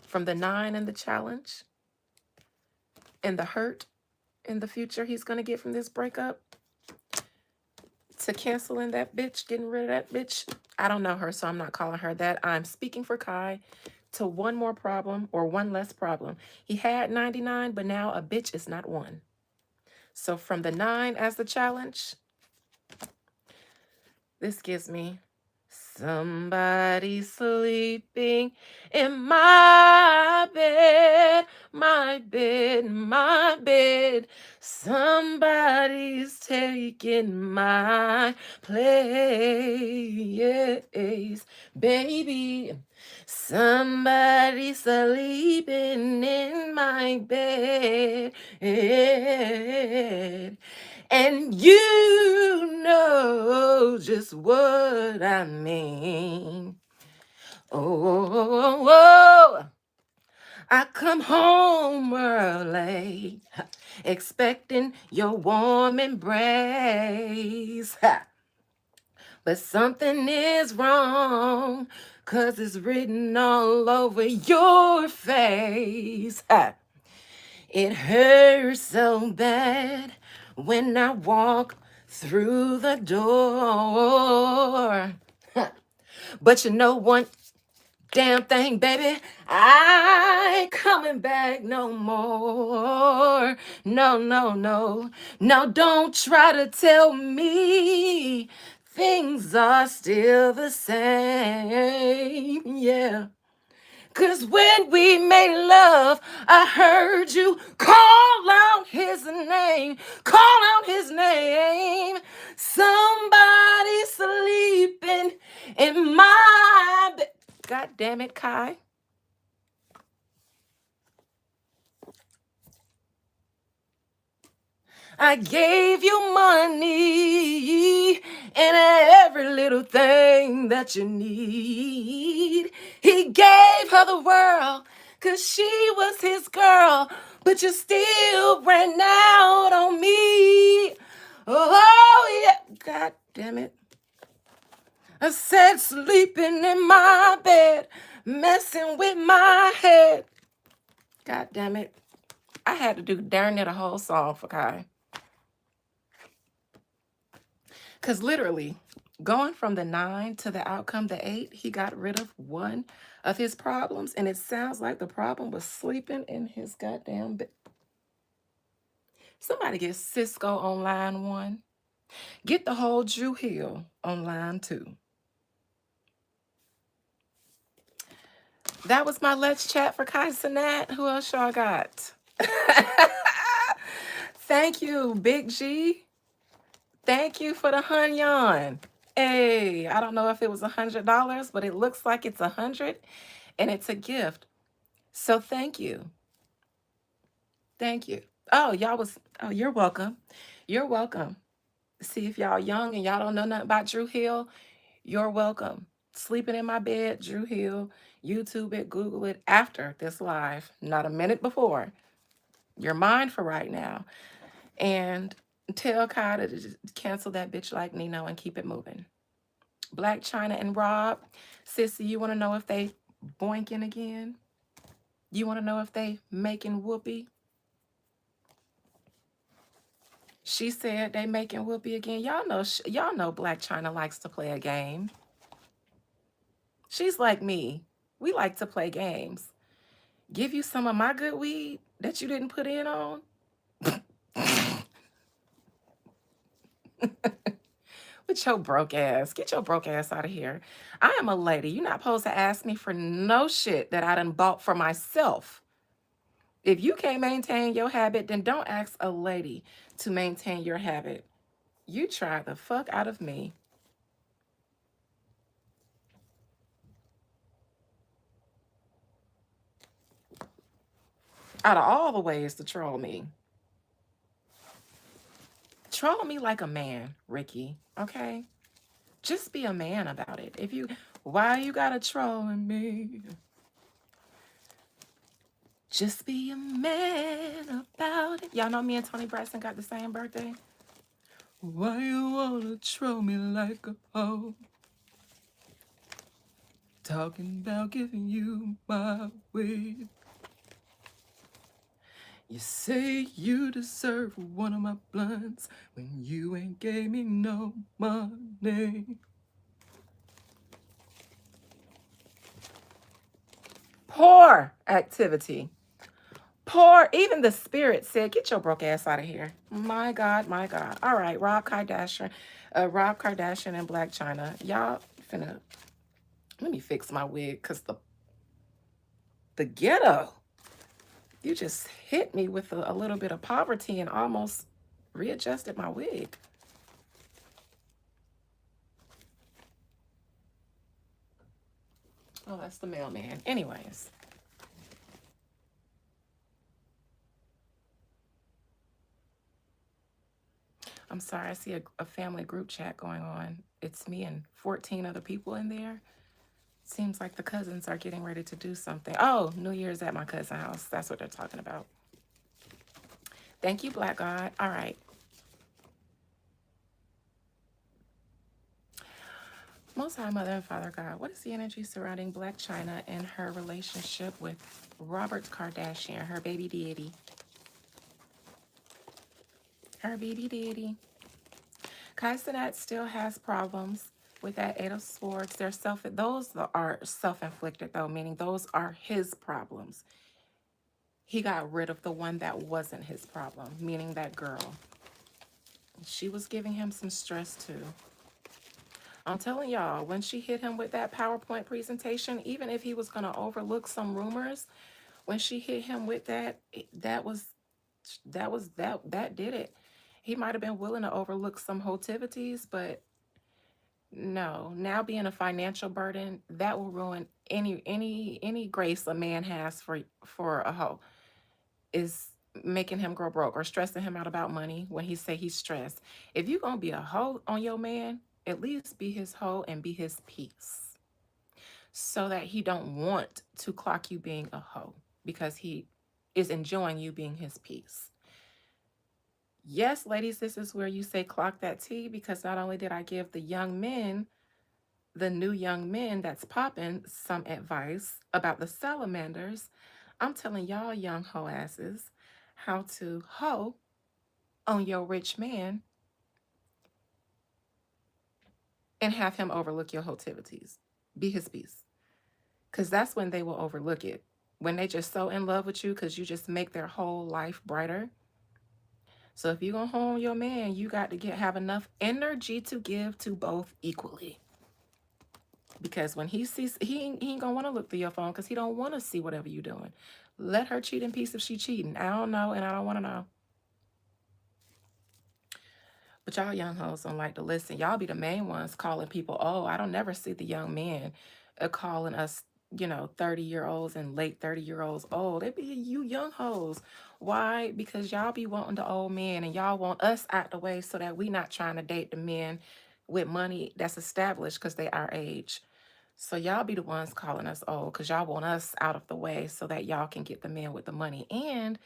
From the 9 and the challenge and the hurt in the future he's going to get from this breakup to canceling that bitch, getting rid of that bitch. I don't know her, so I'm not calling her that. I'm speaking for Kai to one more problem or one less problem. He had 99, but now a bitch is not one. So from the 9 as the challenge, this gives me somebody sleeping in my bed, my bed, my bed. Somebody's taking my place, baby. Somebody's sleeping in my bed. And you know just what I mean. Oh, I come home early, expecting your warm embrace. But something is wrong, 'cause it's written all over your face. It hurts so bad when I walk through the door. But you know one damn thing, baby, I ain't coming back no more. No, no, no. No, don't try to tell me things are still the same. Yeah. 'Cause when we made love, I heard you call out his name. Call out his name. Somebody sleeping in my bed. God damn it, Kai. I gave you money and every little thing that you need. He gave her the world 'cause she was his girl, but you still ran out on me. Oh, yeah. God damn it. I said sleeping in my bed, messing with my head. God damn it. I had to do darn near the whole song for Kai. Because literally, going from the 9 to the outcome, the 8, he got rid of one of his problems. And it sounds like the problem was sleeping in his goddamn bed. Somebody get Cisco on line 1. Get the whole Drew Hill on line 2. That was my Let's Chat for Kai Cenat. Who else y'all got? Thank you, Big G. Thank you for the Hunyon. Hey, I don't know if it was $100, but it looks like it's 100, and it's a gift. So thank you. Thank you. Oh, you're welcome. You're welcome. See, if y'all young and y'all don't know nothing about Drew Hill, you're welcome. Sleeping in my bed, Drew Hill. YouTube it, Google it after this live, not a minute before. You're mine for right now. And tell Kai to just cancel that bitch like Nino and keep it moving. Black China and Rob, Sissy, you want to know if they boinking again? You want to know if they making whoopee? She said they making whoopee again. Y'all know Black China likes to play a game. She's like me. We like to play games. Give you some of my good weed that you didn't put in on. With your broke ass. Get your broke ass out of here. I am a lady. You're not supposed to ask me for no shit that I done bought for myself. If you can't maintain your habit, then don't ask a lady to maintain your habit. You try the fuck out of me. Out of all the ways to troll me. Troll me like a man, Ricky, okay? Just be a man about it. Why you gotta trolling me? Just be a man about it. Y'all know me and Tony Braxton got the same birthday? Why you wanna troll me like a hoe? Talking about giving you my weed. You say you deserve one of my blunts when you ain't gave me no money. Poor activity. Poor, even the spirit said, get your broke ass out of here. My God, my God. All right, Rob Kardashian and Black China. Y'all finna, let me fix my wig because the ghetto. You just hit me with a little bit of poverty and almost readjusted my wig. Oh, that's the mailman. Anyways. I'm sorry, I see a family group chat going on. It's me and 14 other people in there. Seems like the cousins are getting ready to do something. Oh, New Year's at my cousin's house. That's what they're talking about. Thank you, Black God. All right. Most High Mother and Father God, what is the energy surrounding Black China and her relationship with Robert Kardashian, her baby daddy? Her baby daddy. Kai Cenat still has problems with that 8 of Swords. Those are self-inflicted, though, meaning those are his problems. He got rid of the one that wasn't his problem, meaning that girl. She was giving him some stress, too. I'm telling y'all, when she hit him with that PowerPoint presentation, even if he was going to overlook some rumors, when she hit him with that, that did it. He might have been willing to overlook some hotivities, but no, now being a financial burden, that will ruin any grace a man has for a hoe, is making him grow broke or stressing him out about money when he say he's stressed. If you gonna be a hoe on your man, at least be his hoe and be his peace, so that he don't want to clock you being a hoe because he is enjoying you being his piece. Yes, ladies, this is where you say clock that T, because not only did I give the young men, the new young men that's popping, some advice about the salamanders, I'm telling y'all young hoe asses how to hoe on your rich man and have him overlook your hotivities. Be his piece. Because that's when they will overlook it. When they just so in love with you because you just make their whole life brighter. So if you're going to hone your man, you got to have enough energy to give to both equally. Because when he sees, he ain't going to want to look through your phone because he don't want to see whatever you're doing. Let her cheat in peace if she cheating. I don't know, and I don't want to know. But y'all young hoes don't like to listen. Y'all be the main ones calling people, oh, I don't never see the young men calling us, 30-year-olds and late 30-year-olds old. It be you young hoes. Why? Because y'all be wanting the old men and y'all want us out the way so that we not trying to date the men with money that's established because they our age. So y'all be the ones calling us old because y'all want us out of the way so that y'all can get the men with the money. And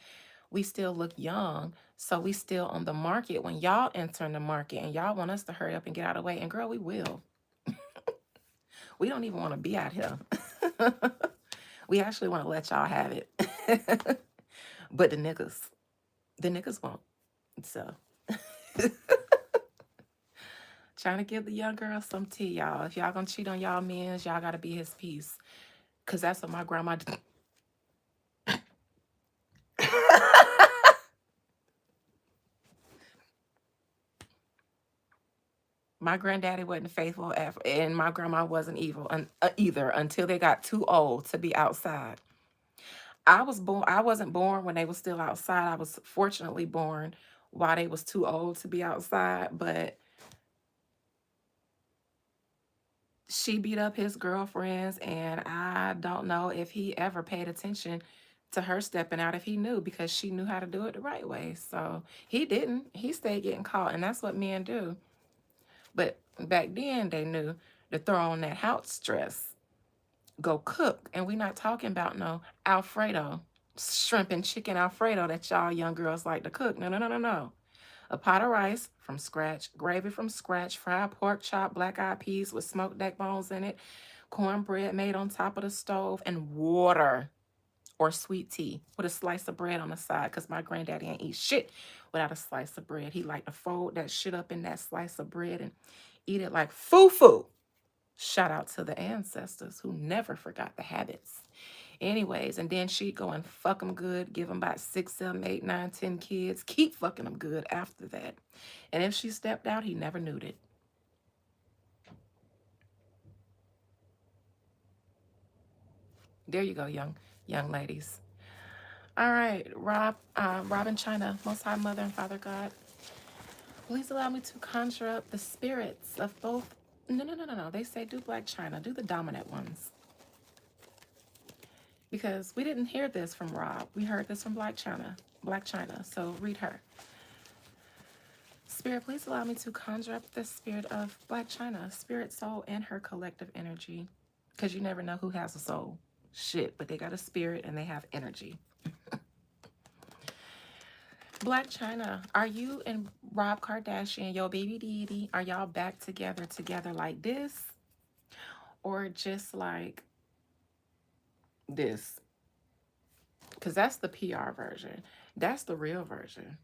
we still look young, so we still on the market when y'all enter in the market and y'all want us to hurry up and get out of the way. And girl, we will. We don't even want to be out here. We actually want to let y'all have it. But the niggas won't. So trying to give the young girl some tea, y'all. If y'all gonna cheat on y'all men, y'all gotta be his piece. Cause that's what my grandma did. My granddaddy wasn't faithful, and my grandma wasn't evil either until they got too old to be outside. I wasn't born when they were still outside. I was fortunately born while they was too old to be outside, but she beat up his girlfriends, and I don't know if he ever paid attention to her stepping out if he knew, because she knew how to do it the right way. So he didn't. He stayed getting caught, and that's what men do. But back then they knew to throw on that house dress, go cook, and we not talking about no Alfredo, shrimp and chicken Alfredo that y'all young girls like to cook. No, no, no, no, no. A pot of rice from scratch, gravy from scratch, fried pork chop, black eyed peas with smoked neck bones in it, cornbread made on top of the stove, and water or sweet tea with a slice of bread on the side, because my granddaddy ain't eat shit without a slice of bread. He liked to fold that shit up in that slice of bread and eat it like foo-foo. Shout out to the ancestors who never forgot the habits. Anyways, and then she'd go and fuck them good, give them about 6, 7, 8, 9, 10 kids, keep fucking them good after that. And if she stepped out, he never knew it. There you go, young ladies. All right, Robin China, Most High Mother and Father God, please allow me to conjure up the spirits of both. No, no, no, no, no. They say do Black China, do the dominant ones. Because we didn't hear this from Rob. We heard this from Black China. Black China. So read her. Spirit, please allow me to conjure up the spirit of Black China, spirit, soul, and her collective energy. Because you never know who has a soul. Shit, but they got a spirit and they have energy. Black China, are you and Rob Kardashian, your baby daddy, are y'all back together like this? Or just like this? Because that's the PR version. That's the real version.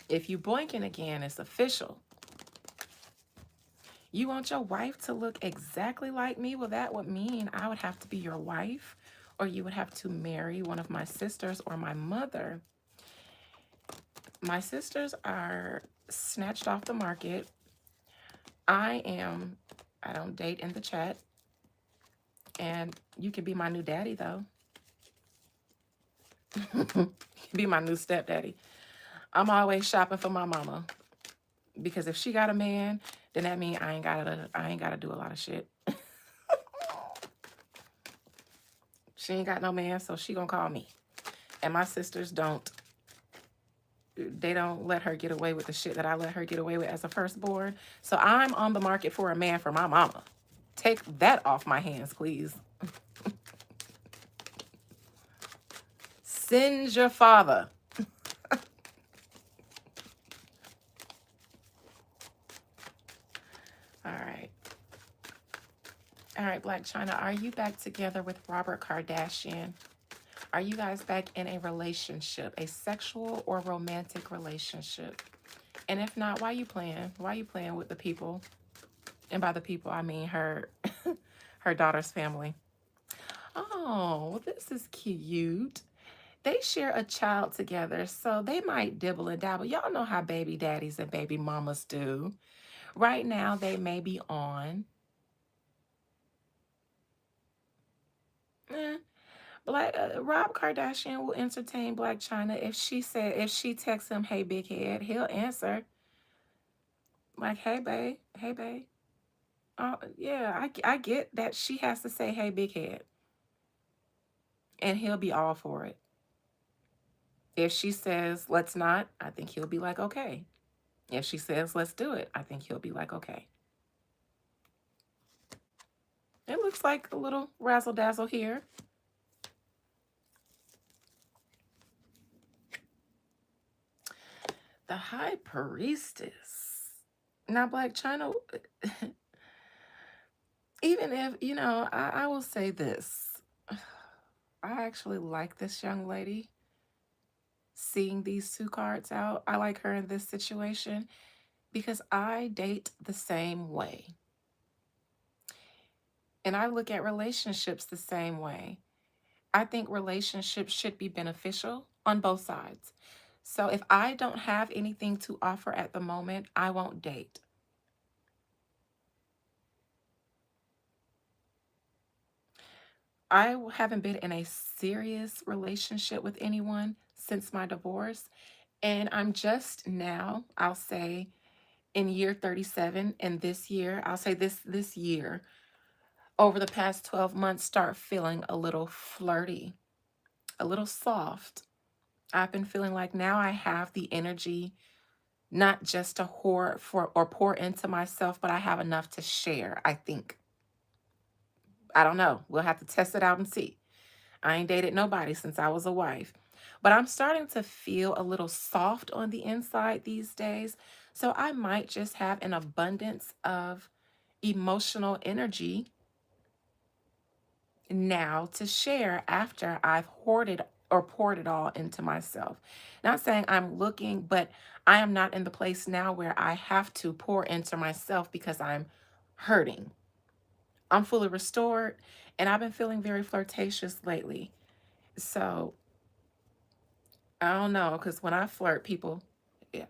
If you boinking again, it's official. You want your wife to look exactly like me? Well, that would mean I would have to be your wife, or you would have to marry one of my sisters or my mother. My sisters are snatched off the market. I don't date in the chat. And you can be my new daddy, though. You can be my new stepdaddy. I'm always shopping for my mama. Because if she got a man, then that means I ain't gotta do a lot of shit. She ain't got no man, so she gonna call me. And my sisters don't. They don't let her get away with the shit that I let her get away with as a firstborn. So I'm on the market for a man for my mama. Take that off my hands, please. Send your father. All right. All right, Black China, are you back together with Robert Kardashian? Are you guys back in a relationship, a sexual or romantic relationship? And if not, why you playing? Why you playing with the people? And by the people, I mean her her daughter's family. Oh, this is cute. They share a child together, so they might dibble and dabble. Y'all know how baby daddies and baby mamas do. Right now, they may be on. Eh, Rob Kardashian will entertain Black China if she texts him, "Hey, big head," he'll answer like, hey, babe." Yeah, I get that she has to say, "Hey, big head," and he'll be all for it. If she says, "Let's not," I think he'll be like, "Okay." If she says, "Let's do it," I think he'll be like, "Okay." It looks like a little razzle dazzle here. The High Priestess. Now, Black China, even if, I will say this. I actually like this young lady. Seeing these two cards out, I like her in this situation because I date the same way. And I look at relationships the same way. I think relationships should be beneficial on both sides. So if I don't have anything to offer at the moment, I won't date. I haven't been in a serious relationship with anyone since my divorce. And I'm just now, I'll say, in year 37, and this year, I'll say this year, over the past 12 months, start feeling a little flirty, a little soft. I've been feeling like now I have the energy not just to hoard for or pour into myself, but I have enough to share, I think. I don't know. We'll have to test it out and see. I ain't dated nobody since I was a wife. But I'm starting to feel a little soft on the inside these days. So I might just have an abundance of emotional energy now to share after I've hoarded or poured it all into myself. Not saying I'm looking, but I am not in the place now where I have to pour into myself because I'm hurting. I'm fully restored and I've been feeling very flirtatious lately. So I don't know, because when I flirt, people,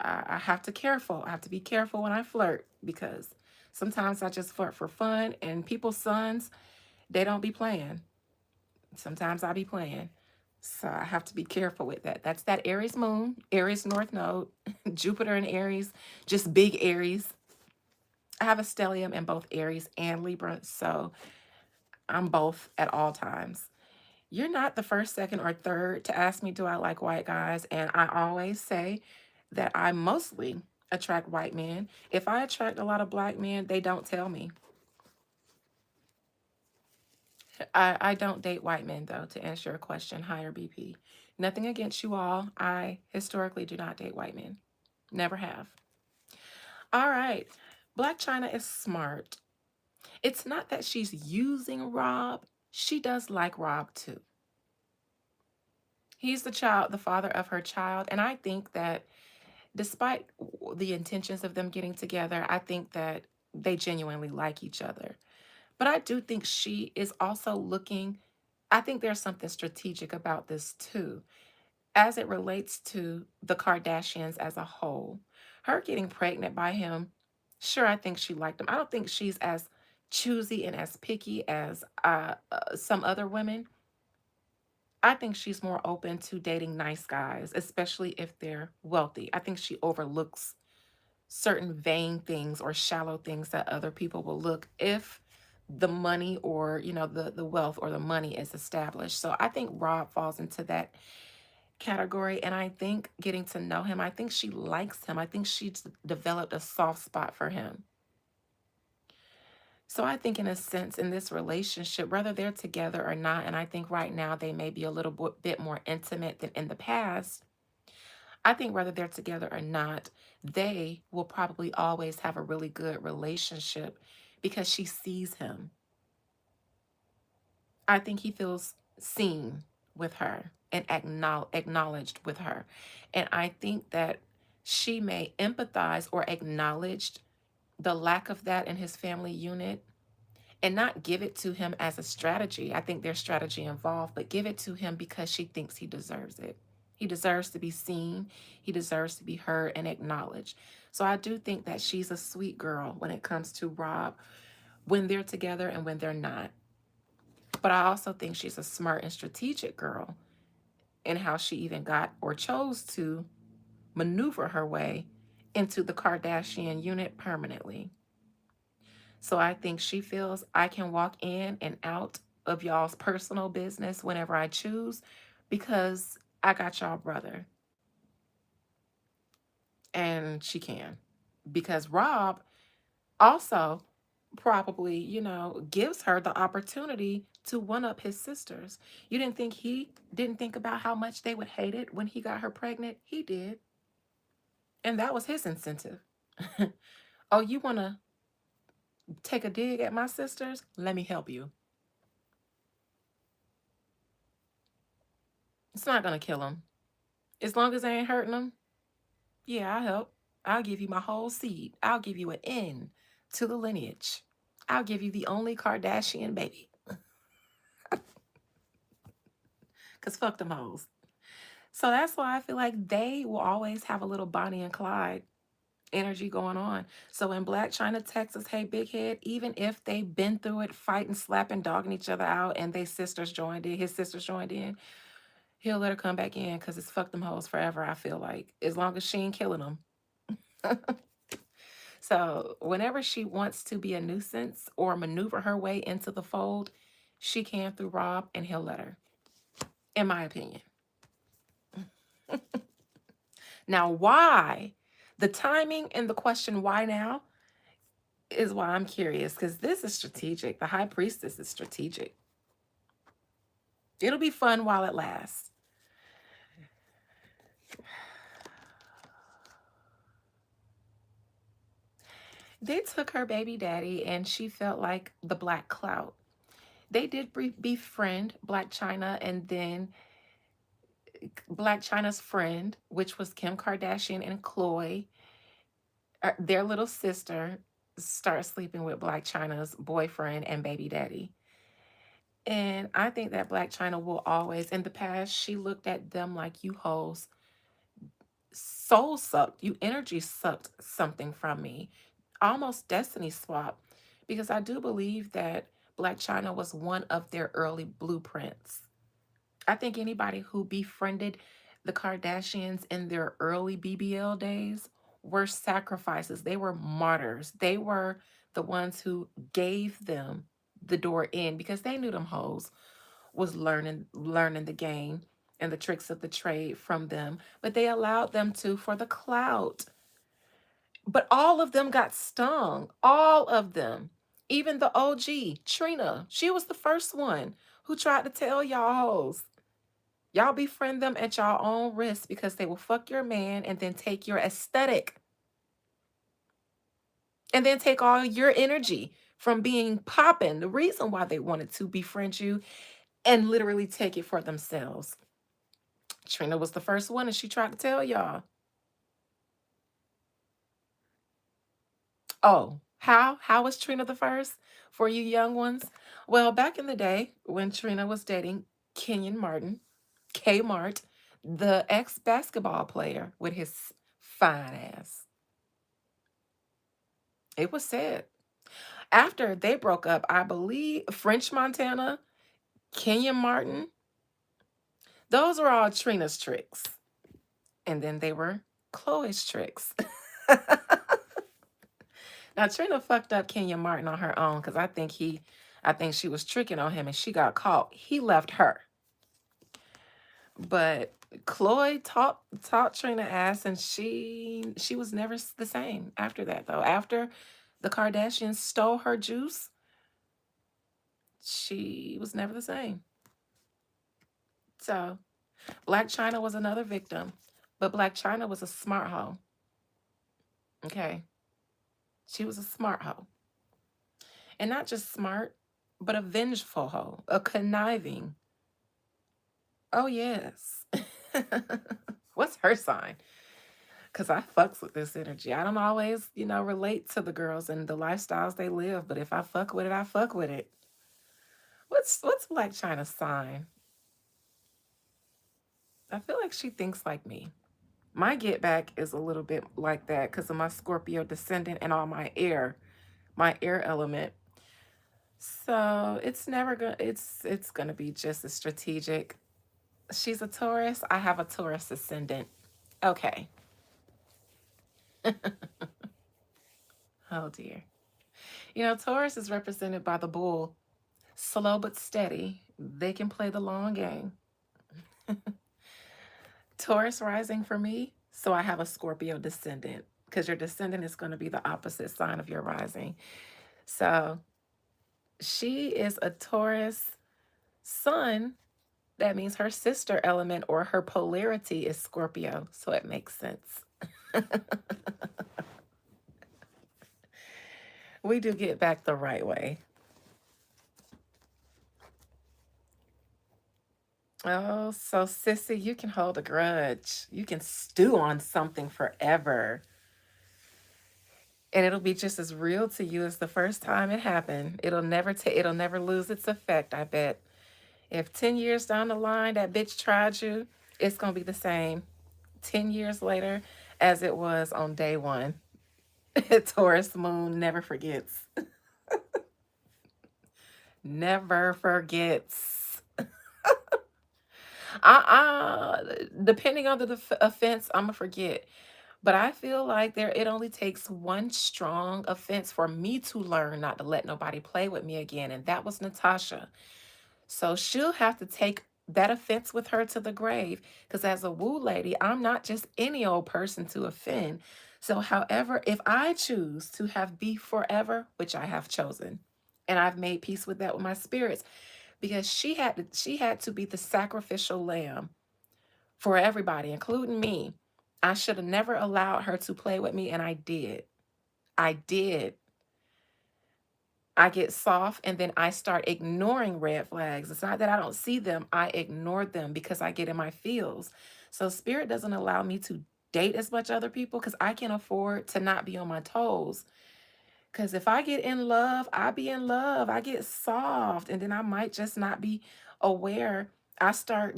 I have to careful. I have to be careful when I flirt because sometimes I just flirt for fun and people's sons, they don't be playing. Sometimes I be playing. So I have to be careful with that. That's that Aries moon, Aries North Node, Jupiter in Aries, just big Aries. I have a stellium in both Aries and Libra, so I'm both at all times. You're not the first, second, or third to ask me, do I like white guys? And I always say that I mostly attract white men. If I attract a lot of black men, they don't tell me. I don't date white men, though, to answer your question, higher BP. Nothing against you all. I historically do not date white men. Never have. All right. Black China is smart. It's not that she's using Rob. She does like Rob too. He's the father of her child. And I think that despite the intentions of them getting together, I think that they genuinely like each other. But I do think she is also looking, I think there's something strategic about this too, as it relates to the Kardashians as a whole. Her getting pregnant by him Sure, I think she liked him. I don't think she's as choosy and as picky as some other women. I think she's more open to dating nice guys, especially if they're wealthy. I think she overlooks certain vain things or shallow things that other people will look if the money or the wealth or the money is established. So I think Rob falls into that category, and I think getting to know him, I think she likes him. I think she's developed a soft spot for him. So I think, in a sense, in this relationship, whether they're together or not, and I think right now they may be a little bit more intimate than in the past. I think whether they're together or not, they will probably always have a really good relationship because she sees him. I think he feels seen with her and acknowledged with her. And I think that she may empathize or acknowledge the lack of that in his family unit and not give it to him as a strategy. I think there's strategy involved, but give it to him because she thinks he deserves it. He deserves to be seen, he deserves to be heard and acknowledged. So I do think that she's a sweet girl when it comes to Rob when they're together and when they're not. But I also think she's a smart and strategic girl in how she even got or chose to maneuver her way into the Kardashian unit permanently. So I think she feels I can walk in and out of y'all's personal business whenever I choose because I got y'all brother. And she can. Because Rob also probably, gives her the opportunity to one up his sisters. You didn't think he didn't think about how much they would hate it when he got her pregnant? He did. And that was his incentive. Oh, you want to take a dig at my sisters? Let me help you. It's not going to kill him. As long as I ain't hurting him, yeah, I'll help. I'll give you my whole seed. I'll give you an end to the lineage. I'll give you the only Kardashian baby. Because fuck them hoes. So that's why I feel like they will always have a little Bonnie and Clyde energy going on. So in Black China, Texas, hey, big head, even if they've been through it, fighting, slapping, dogging each other out, and his sisters joined in, he'll let her come back in because it's fuck them hoes forever, I feel like. As long as she ain't killing them. So whenever she wants to be a nuisance or maneuver her way into the fold, she can through Rob and he'll let her, in my opinion. Now, why? The timing and the question why now is why I'm curious because this is strategic. The high priestess is strategic. It'll be fun while it lasts. They took her baby daddy and she felt like the black clout. They did befriend Blac Chyna, and then Blac Chyna's friend, which was Kim Kardashian and Khloe, their little sister, started sleeping with Blac Chyna's boyfriend and baby daddy. And I think that Blac Chyna will always, in the past, she looked at them like you hoes soul sucked, you energy sucked something from me. Almost destiny swap. Because I do believe that Blac Chyna was one of their early blueprints. I think anybody who befriended the Kardashians in their early BBL days were sacrifices. They were martyrs. They were the ones who gave them the door in because they knew them hoes was learning the game and the tricks of the trade from them, but they allowed them to for the clout. But all of them got stung. All of them. Even the OG, Trina, she was the first one who tried to tell y'all hoes, y'all befriend them at y'all own risk because they will fuck your man and then take your aesthetic and then take all your energy from being popping. The reason why they wanted to befriend you and literally take it for themselves. Trina was the first one and she tried to tell y'all. Oh, how was Trina the first for you young ones? Well, back in the day when Trina was dating Kenyon Martin, Kmart, the ex-basketball player with his fine ass. It was said. After they broke up, I believe French Montana, Kenyon Martin, those were all Trina's tricks. And then they were Chloe's tricks. Now Trina fucked up Kenyon Martin on her own because I think she was tricking on him and she got caught. He left her. But Chloe taught Trina ass, and she was never the same after that though. After the Kardashians stole her juice, she was never the same. So Black China was another victim, but Black China was a smart hoe. Okay, she was a smart hoe, and not just smart, but a vengeful hoe, a conniving. Oh yes. What's her sign? Because I fucks with this energy. I don't always, relate to the girls and the lifestyles they live, but if I fuck with it, I fuck with it. What's Black China's sign? I feel like she thinks like me. My get back is a little bit like that because of my Scorpio descendant and all my air element. So it's never gonna it's gonna be just as strategic. She's a Taurus. I have a Taurus ascendant. Okay. Oh dear. Taurus is represented by the bull. Slow but steady. They can play the long game. Taurus rising for me. So I have a Scorpio descendant because your descendant is going to be the opposite sign of your rising. So she is a Taurus sun. That means her sister element or her polarity is Scorpio. So it makes sense. We do get back the right way. Oh, so sissy, you can hold a grudge. You can stew on something forever. And it'll be just as real to you as the first time it happened. It'll never lose its effect, I bet. If 10 years down the line that bitch tried you, it's gonna be the same 10 years later as it was on day one. Taurus moon never forgets. Never forgets. Depending on the offense, I'm gonna forget. But I feel like it only takes one strong offense for me to learn not to let nobody play with me again, and that was Natasha. So she'll have to take that offense with her to the grave. Because as a woo lady, I'm not just any old person to offend. So, however, if I choose to have beef forever, which I have chosen, and I've made peace with that with my spirits, because she had to be the sacrificial lamb for everybody, including me. I should have never allowed her to play with me, and I did. I did. I get soft and then I start ignoring red flags. It's not that I don't see them, I ignore them because I get in my feels. So spirit doesn't allow me to date as much other people because I can afford to not be on my toes. Because if I get in love, I be in love. I get soft and then I might just not be aware. I start,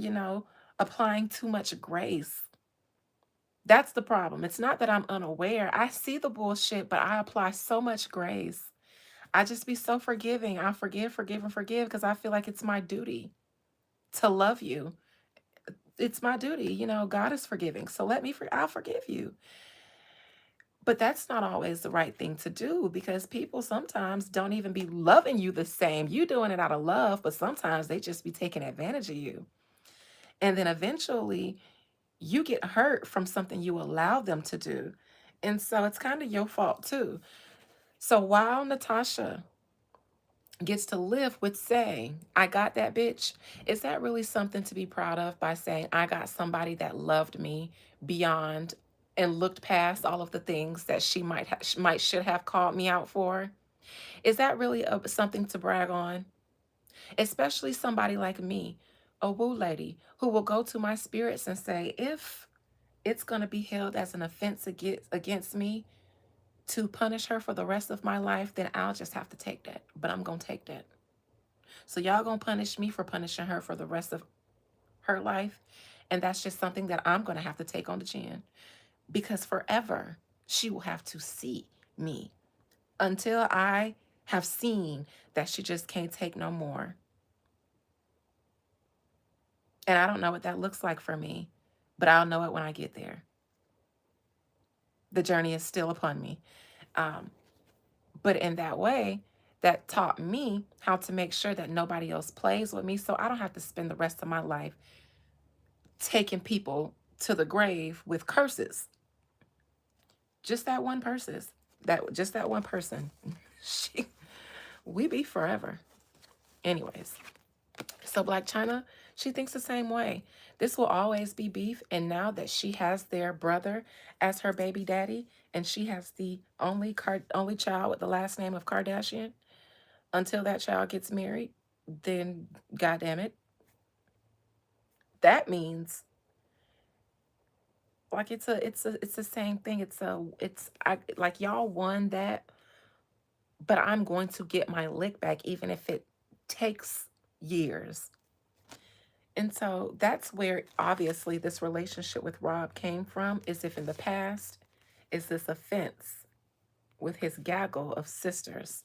applying too much grace. That's the problem. It's not that I'm unaware. I see the bullshit, but I apply so much grace. I just be so forgiving. I forgive, forgive, and forgive because I feel like it's my duty to love you. It's my duty. God is forgiving. So I'll forgive you. But that's not always the right thing to do because people sometimes don't even be loving you the same. You doing it out of love, but sometimes they just be taking advantage of you. And then eventually you get hurt from something you allow them to do. And so it's kind of your fault too. So while Natasha gets to live with saying, I got that bitch, is that really something to be proud of by saying, I got somebody that loved me beyond and looked past all of the things that should have called me out for? Is that really something to brag on? Especially somebody like me, a woo lady, who will go to my spirits and say, if it's going to be held as an offense against me to punish her for the rest of my life, then I'll just have to take that. But I'm going to take that. So y'all gonna punish me for punishing her for the rest of her life. And that's just something that I'm gonna have to take on the chin because forever she will have to see me until I have seen that she just can't take no more. And I don't know what that looks like for me, but I'll know it when I get there. The journey is still upon me. Um, but in that way, that taught me how to make sure that nobody else plays with me so I don't have to spend the rest of my life taking people to the grave with curses. Just that one person. That one person. She we be forever. Anyways. So Blac Chyna, she thinks the same way. This will always be beef. And now that she has their brother as her baby daddy, and she has the only child with the last name of Kardashian, until that child gets married, then goddamn it, that means like it's the same thing. I like y'all won that, but I'm going to get my lick back even if it takes years. And so that's where obviously this relationship with Rob came from, is if in the past is this offense with his gaggle of sisters.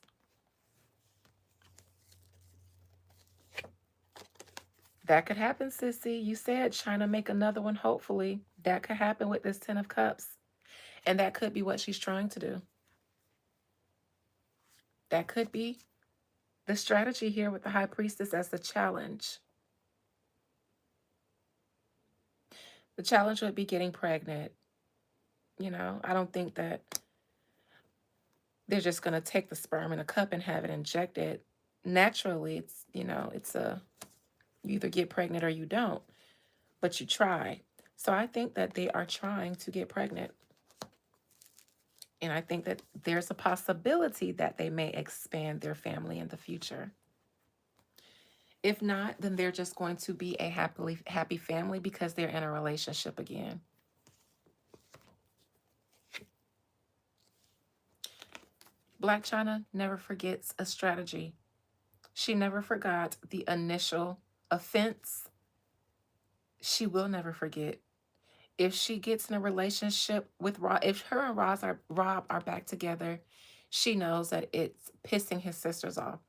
That could happen, sissy. You said Chyna make another one, hopefully. That could happen with this 10 of Cups. And that could be what she's trying to do. That could be the strategy here with the High Priestess as the challenge. The challenge would be getting pregnant. You know, I don't think that they're just going to take the sperm in a cup and have it injected. Naturally, it's you either get pregnant or you don't, but you try. So I think that they are trying to get pregnant. And I think that there's a possibility that they may expand their family in the future. If not, then they're just going to be a happy family because they're in a relationship again. Blac Chyna never forgets a strategy. She never forgot the initial offense. She will never forget. If she gets in a relationship with Rob, if her and Rob are back together, she knows that it's pissing his sisters off.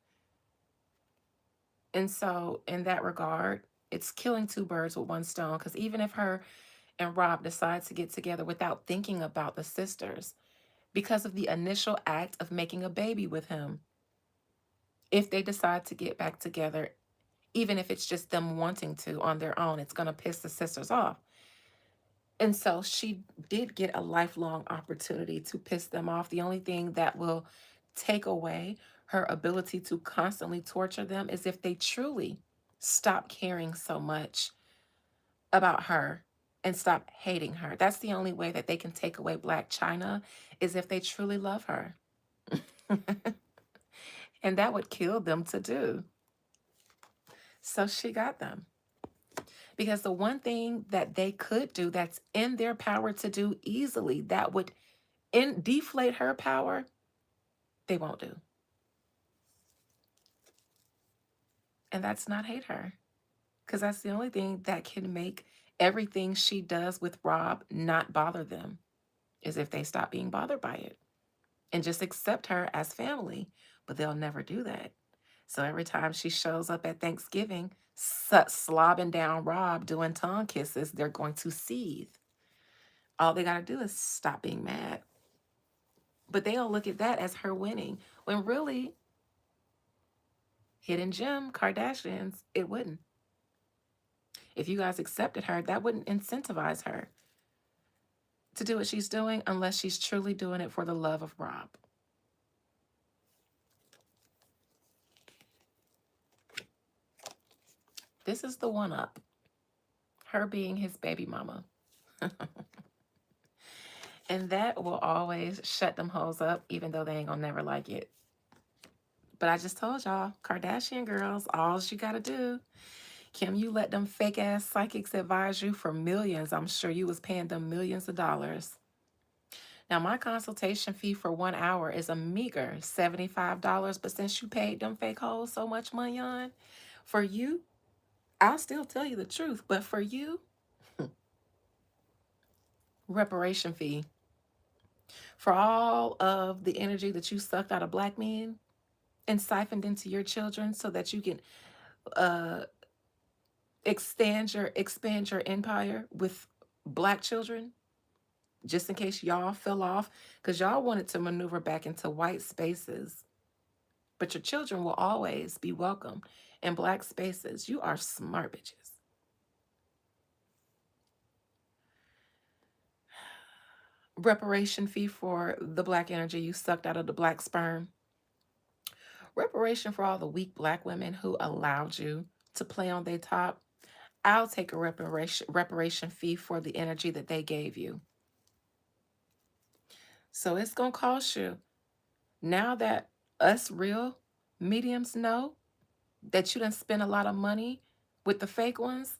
And so in that regard, it's killing two birds with one stone. Because even if her and Rob decide to get together without thinking about the sisters, because of the initial act of making a baby with him, if they decide to get back together, even if it's just them wanting to on their own, it's going to piss the sisters off. And so she did get a lifelong opportunity to piss them off. The only thing that will take away her ability to constantly torture them is if they truly stop caring so much about her and stop hating her. That's the only way that they can take away Blac Chyna, is if they truly love her. And that would kill them to do. So she got them. Because the one thing that they could do that's in their power to do easily, that would deflate her power, they won't do. And that's not hate her. Because that's the only thing that can make everything she does with Rob not bother them, is if they stop being bothered by it and just accept her as family. But they'll never do that. So every time she shows up at Thanksgiving, slobbing down Rob, doing tongue kisses, they're going to seethe. All they got to do is stop being mad. But they'll look at that as her winning, when really, hidden gem, Kardashians, it wouldn't. If you guys accepted her, that wouldn't incentivize her to do what she's doing unless she's truly doing it for the love of Rob. This is the one up. Her being his baby mama. And that will always shut them hoes up, even though they ain't gonna never like it. But I just told y'all, Kardashian girls, all you gotta do. Kim, you let them fake ass psychics advise you for millions. I'm sure you was paying them millions of dollars. Now, my consultation fee for 1 hour is a meager $75. But since you paid them fake hoes so much money on, for you, I'll still tell you the truth. But for you, reparation fee. For all of the energy that you sucked out of black men and siphoned into your children so that you can uh expand your empire with black children, just in case y'all fell off, because y'all wanted to maneuver back into white spaces. But your children will always be welcome in black spaces. You are smart bitches. Reparation fee for the black energy you sucked out of the black sperm. Reparation for all the weak black women who allowed you to play on their top. I'll take a reparation fee for the energy that they gave you. So it's gonna cost you. Now that us real mediums know that you done spend a lot of money with the fake ones,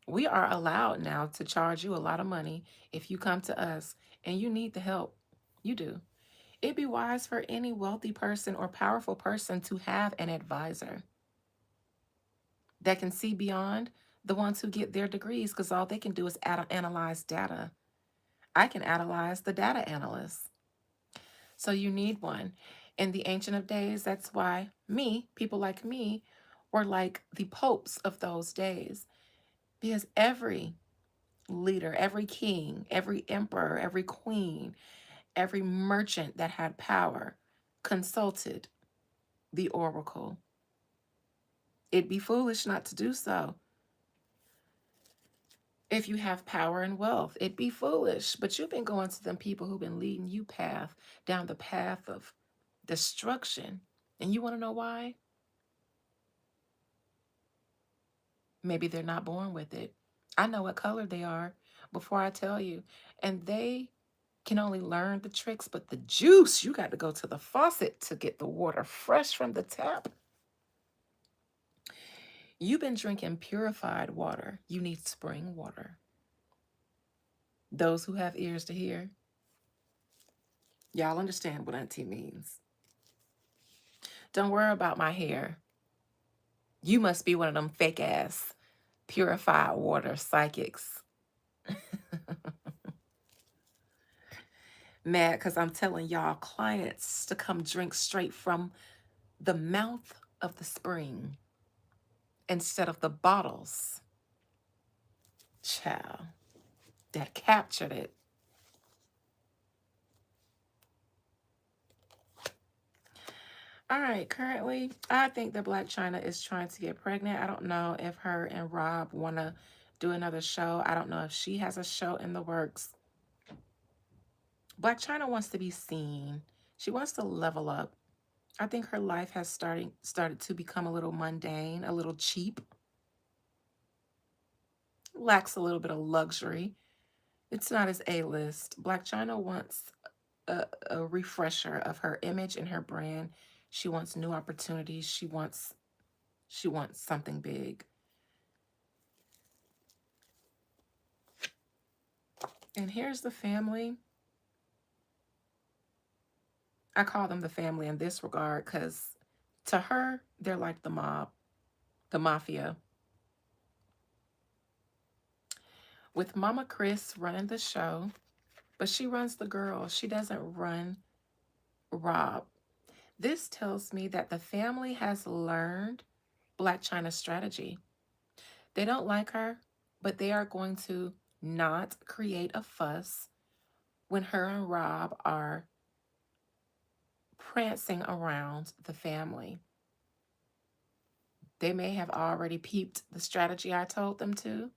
we are allowed now to charge you a lot of money if you come to us and you need the help. You do. It'd be wise for any wealthy person or powerful person to have an advisor that can see beyond the ones who get their degrees, because all they can do is analyze data. I can analyze the data analyst. So you need one. In the Ancient of Days, that's why people like me, were like the popes of those days. Because every leader, every king, every emperor, every queen, every merchant that had power consulted the oracle. It'd be foolish not to do so. If you have power and wealth, it'd be foolish. But you've been going to them people who've been leading you down the path of destruction. And you want to know why? Maybe they're not born with it. I know what color they are before I tell you. And they can only learn the tricks, but the juice, you got to go to the faucet to get the water fresh from the tap. You've been drinking purified water. You need spring water. Those who have ears to hear, y'all understand what auntie means. Don't worry about my hair. You must be one of them fake ass purified water psychics. Mad because I'm telling y'all clients to come drink straight from the mouth of the spring instead of the bottles. Child, that captured it. All right, currently, I think that Blac Chyna is trying to get pregnant. I don't know if her and Rob want to do another show. I don't know if she has a show in the works. Blac Chyna wants to be seen. She wants to level up. I think her life has started to become a little mundane, a little cheap. Lacks a little bit of luxury. It's not as A-list. Blac Chyna wants a refresher of her image and her brand. She wants new opportunities. She wants something big. And here's the family. I call them the family in this regard because to her, they're like the mob, the mafia. With Mama Chris running the show, but she runs the girl. She doesn't run Rob. This tells me that the family has learned Blac Chyna's strategy. They don't like her, but they are going to not create a fuss when her and Rob are prancing around the family. They may have already peeped the strategy I told them to.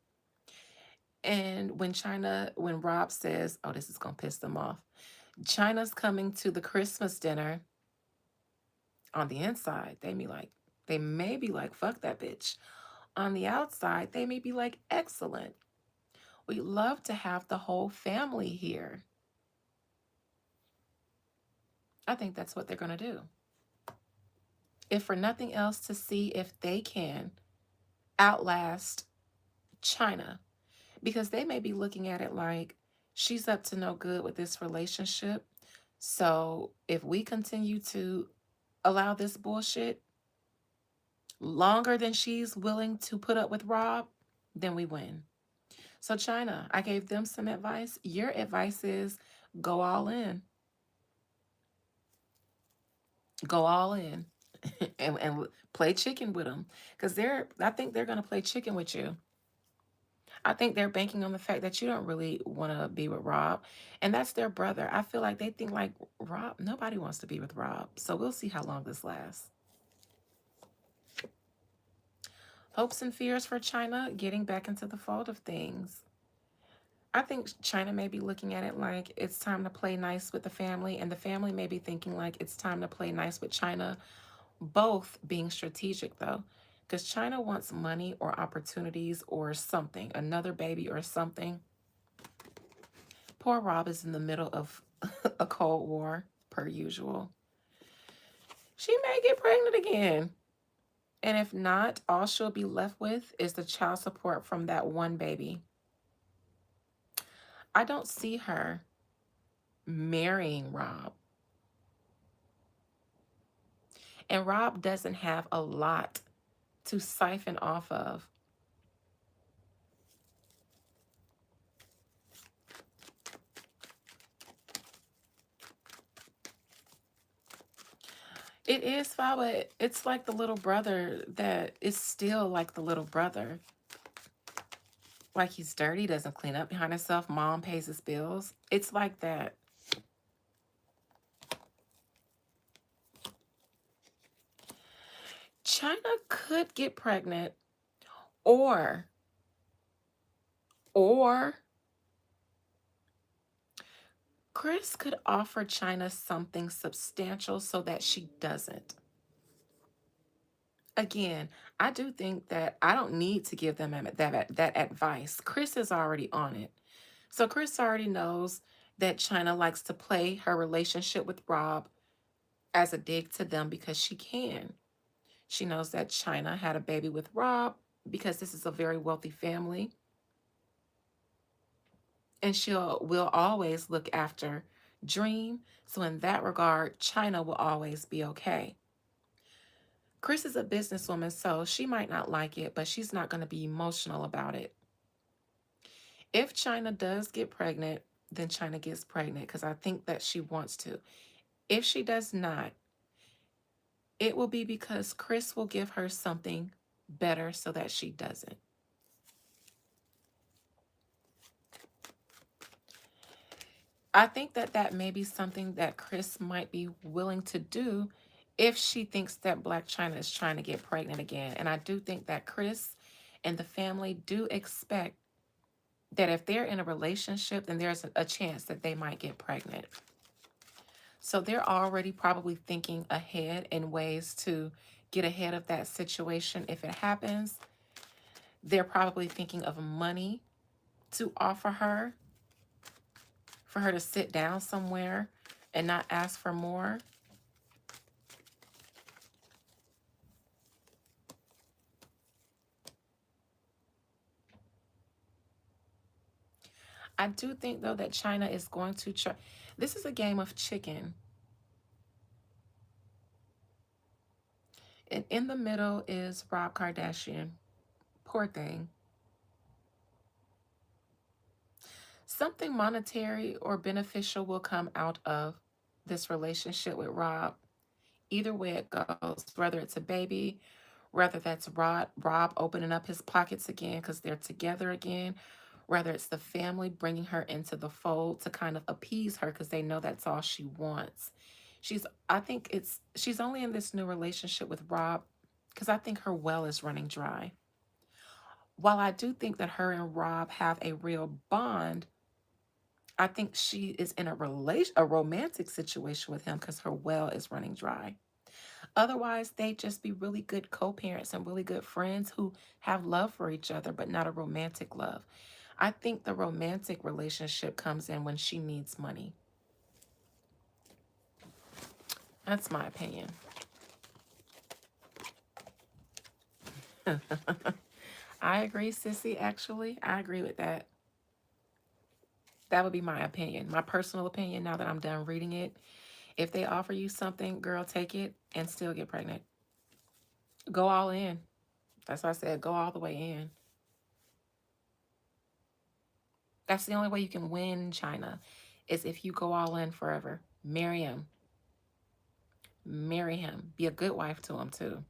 And when Rob says, oh, this is going to piss them off, Chyna's coming to the Christmas dinner, on the inside, they may be like, fuck that bitch. On the outside, they may be like, excellent. We love to have the whole family here. I think that's what they're going to do. If for nothing else, to see if they can outlast Chyna. Because they may be looking at it like, she's up to no good with this relationship. So if we continue to allow this bullshit longer than she's willing to put up with Rob, then we win. So Chyna, I gave them some advice. Your advice is Go all in. Go all in. And play chicken with them. Because I think they're going to play chicken with you. I think they're banking on the fact that you don't really want to be with Rob. And that's their brother. I feel like they think like Rob, nobody wants to be with Rob. So we'll see how long this lasts. Hopes and fears for China getting back into the fold of things. I think China may be looking at it like it's time to play nice with the family, and the family may be thinking like it's time to play nice with China, both being strategic though, because China wants money or opportunities or something, another baby or something. Poor Rob is in the middle of a Cold War, per usual. She may get pregnant again. And if not, all she'll be left with is the child support from that one baby. I don't see her marrying Rob. And Rob doesn't have a lot to siphon off of. It is foul, but it's like the little brother that is still like the little brother. Like he's dirty, doesn't clean up behind himself. Mom pays his bills. It's like that. China could get pregnant, or or Chris could offer China something substantial so that she doesn't. Again, I do think that I don't need to give them that advice. Chris is already on it. So Chris already knows that China likes to play her relationship with Rob as a dig to them because she can. She knows that China had a baby with Rob because this is a very wealthy family. And will always look after Dream. So in that regard, China will always be okay. Chris is a businesswoman, so she might not like it, but she's not going to be emotional about it. If China does get pregnant, then China gets pregnant because I think that she wants to. If she does not, it will be because Chris will give her something better so that she doesn't. I think that that may be something that Chris might be willing to do if she thinks that Blac Chyna is trying to get pregnant again. And I do think that Chris and the family do expect that if they're in a relationship, then there's a chance that they might get pregnant. So they're already probably thinking ahead in ways to get ahead of that situation if it happens. They're probably thinking of money to offer her for her to sit down somewhere and not ask for more. I do think, though, that China is going to try. This is a game of chicken. And in the middle is Rob Kardashian. Poor thing. Something monetary or beneficial will come out of this relationship with Rob. Either way it goes, whether it's a baby, whether that's Rob opening up his pockets again because they're together again, whether it's the family bringing her into the fold to kind of appease her because they know that's all she wants. She's only in this new relationship with Rob because I think her well is running dry. While I do think that her and Rob have a real bond, I think she is in a romantic situation with him because her well is running dry. Otherwise, they just be really good co-parents and really good friends who have love for each other, but not a romantic love. I think the romantic relationship comes in when she needs money. That's my opinion. I agree, Sissy, actually. I agree with that. That would be my opinion, my personal opinion now that I'm done reading it. If they offer you something, girl, take it and still get pregnant. Go all in. That's why I said go all the way in. That's the only way you can win China. is if you go all in forever. Marry him. Marry him. Be a good wife to him too.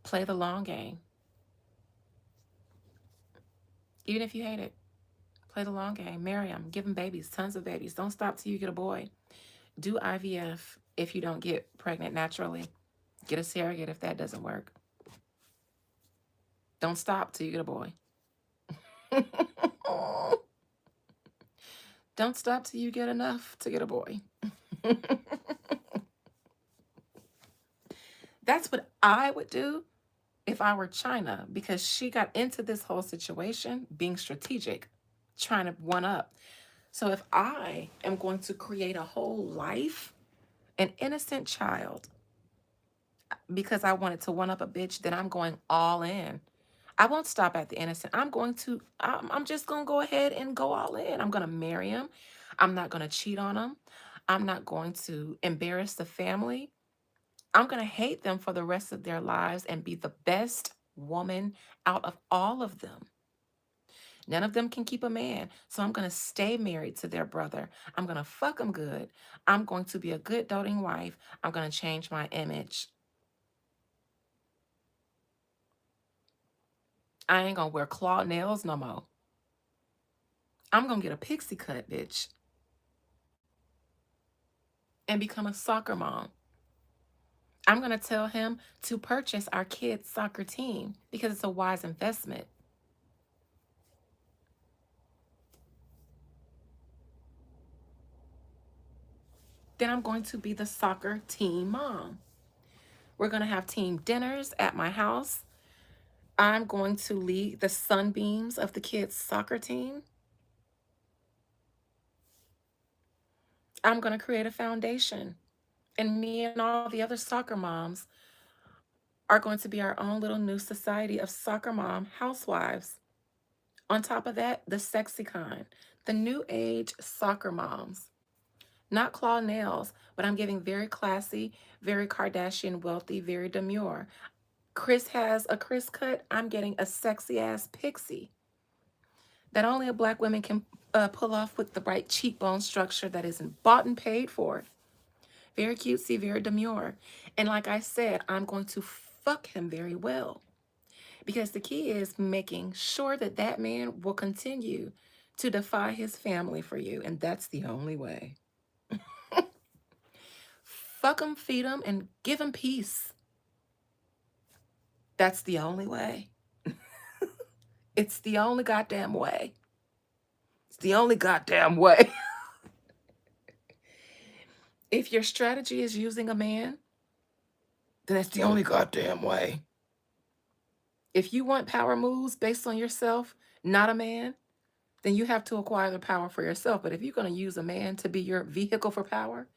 Play the long game. Even if you hate it, play the long game. Marry him. Give him babies, tons of babies. Don't stop till you get a boy. Do IVF if you don't get pregnant naturally. Get a surrogate if that doesn't work. Don't stop till you get a boy. Don't stop till you get enough to get a boy. That's what I would do if I were China, because she got into this whole situation being strategic, trying to one up. So if I am going to create a whole life, an innocent child, because I wanted to one up a bitch, then I'm going all in. I won't stop at the innocent. I'm just going to go ahead and go all in. I'm going to marry him. I'm not going to cheat on him. I'm not going to embarrass the family. I'm going to hate them for the rest of their lives and be the best woman out of all of them. None of them can keep a man. So I'm going to stay married to their brother. I'm going to fuck them good. I'm going to be a good doting wife. I'm going to change my image. I ain't going to wear claw nails no more. I'm going to get a pixie cut, bitch, and become a soccer mom. I'm going to tell him to purchase our kids' soccer team because it's a wise investment. Then I'm going to be the soccer team mom. We're going to have team dinners at my house. I'm going to lead the sunbeams of the kids' soccer team. I'm going to create a foundation. And me and all the other soccer moms are going to be our own little new society of soccer mom housewives. On top of that, the sexy kind, the new age soccer moms. Not claw nails, but I'm giving very classy, very Kardashian wealthy, very demure. Chris has a Chris cut. I'm getting a sexy ass pixie that only a black woman can pull off with the right cheekbone structure that isn't bought and paid for. Very cutesy, very demure. And like I said, I'm going to fuck him very well. Because the key is making sure that that man will continue to defy his family for you. And that's the only way. Fuck him, feed him, and give him peace. That's the only way. It's the only goddamn way. It's the only goddamn way. If your strategy is using a man, then it's the only goddamn way. If you want power moves based on yourself, not a man, then you have to acquire the power for yourself. But if you're going to use a man to be your vehicle for power,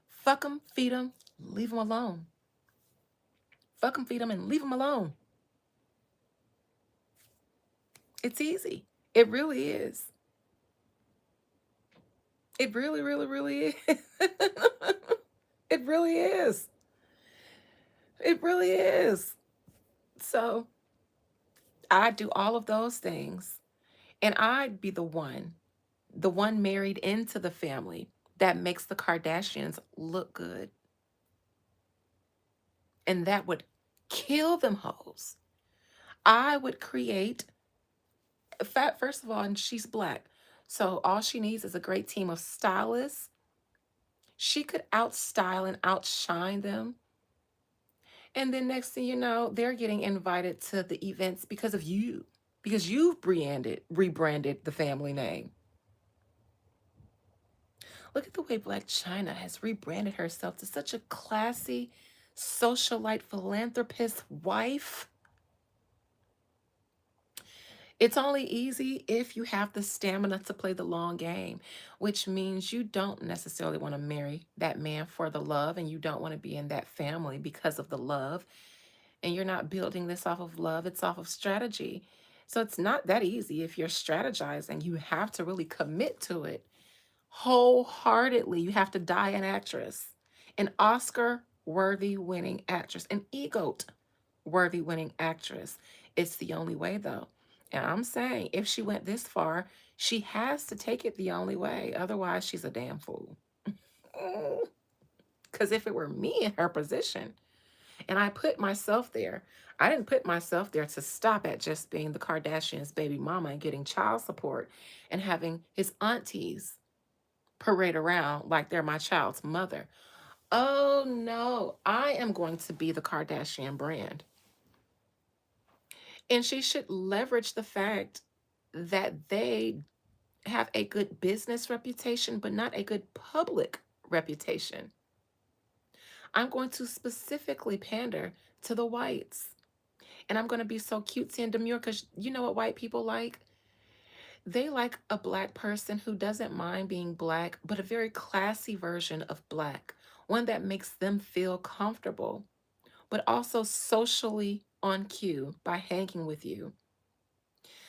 fuck him, feed him, leave him alone. Fuck him, feed him, and leave him alone. It's easy. It really is. It really, really, really is. It really is. It really is. So I'd do all of those things. And I'd be the one married into the family that makes the Kardashians look good. And that would kill them hoes. I would create fat, first of all, and she's black. So all she needs is a great team of stylists. She could outstyle and outshine them. And then next thing you know, they're getting invited to the events because of you, because you've rebranded the family name. Look at the way Blac Chyna has rebranded herself to such a classy, socialite, philanthropist wife. It's only easy if you have the stamina to play the long game, which means you don't necessarily want to marry that man for the love, and you don't want to be in that family because of the love. And you're not building this off of love, it's off of strategy. So it's not that easy if you're strategizing. You have to really commit to it wholeheartedly. You have to die an actress, an Oscar worthy winning actress, an EGOT worthy winning actress. It's the only way, though. And I'm saying if she went this far, she has to take it the only way. Otherwise, she's a damn fool. Because if it were me in her position and I put myself there, I didn't put myself there to stop at just being the Kardashians' baby mama and getting child support and having his aunties parade around like they're my child's mother. Oh no, I am going to be the Kardashian brand. And she should leverage the fact that they have a good business reputation, but not a good public reputation. I'm going to specifically pander to the whites. And I'm going to be so cutesy and demure because you know what white people like? They like a black person who doesn't mind being black, but a very classy version of black, one that makes them feel comfortable, but also socially on cue by hanging with you.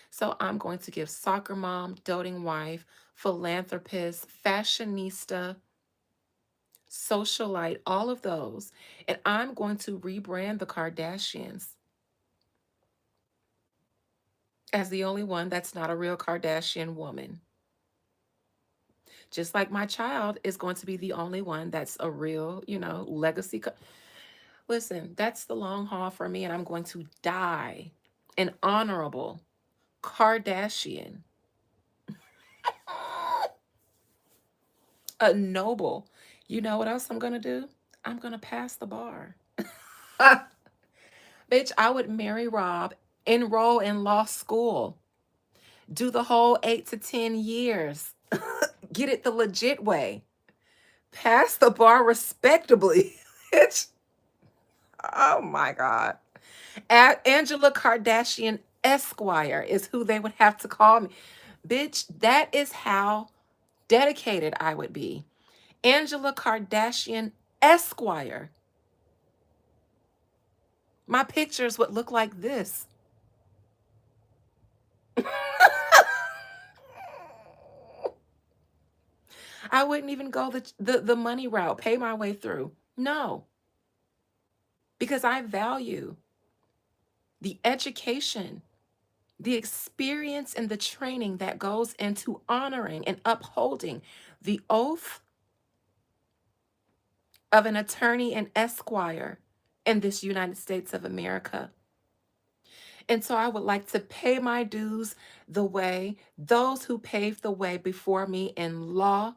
So I'm going to give soccer mom, doting wife, philanthropist, fashionista, socialite, all of those. And I'm going to rebrand the Kardashians as the only one that's not a real Kardashian woman. Just like my child is going to be the only one that's a real, legacy. Listen, that's the long haul for me, and I'm going to die an honorable Kardashian, a noble. You know what else I'm going to do? I'm going to pass the bar. Bitch, I would marry Rob, enroll in law school, do the whole 8 to 10 years, get it the legit way, pass the bar respectably. Bitch, oh my God. Angela Kardashian Esquire is who they would have to call me. Bitch, that is how dedicated I would be. Angela Kardashian Esquire. My pictures would look like this. I wouldn't even go the money route, pay my way through. No, because I value the education, the experience, and the training that goes into honoring and upholding the oath of an attorney and esquire in this United States of America. And so I would like to pay my dues the way those who paved the way before me in law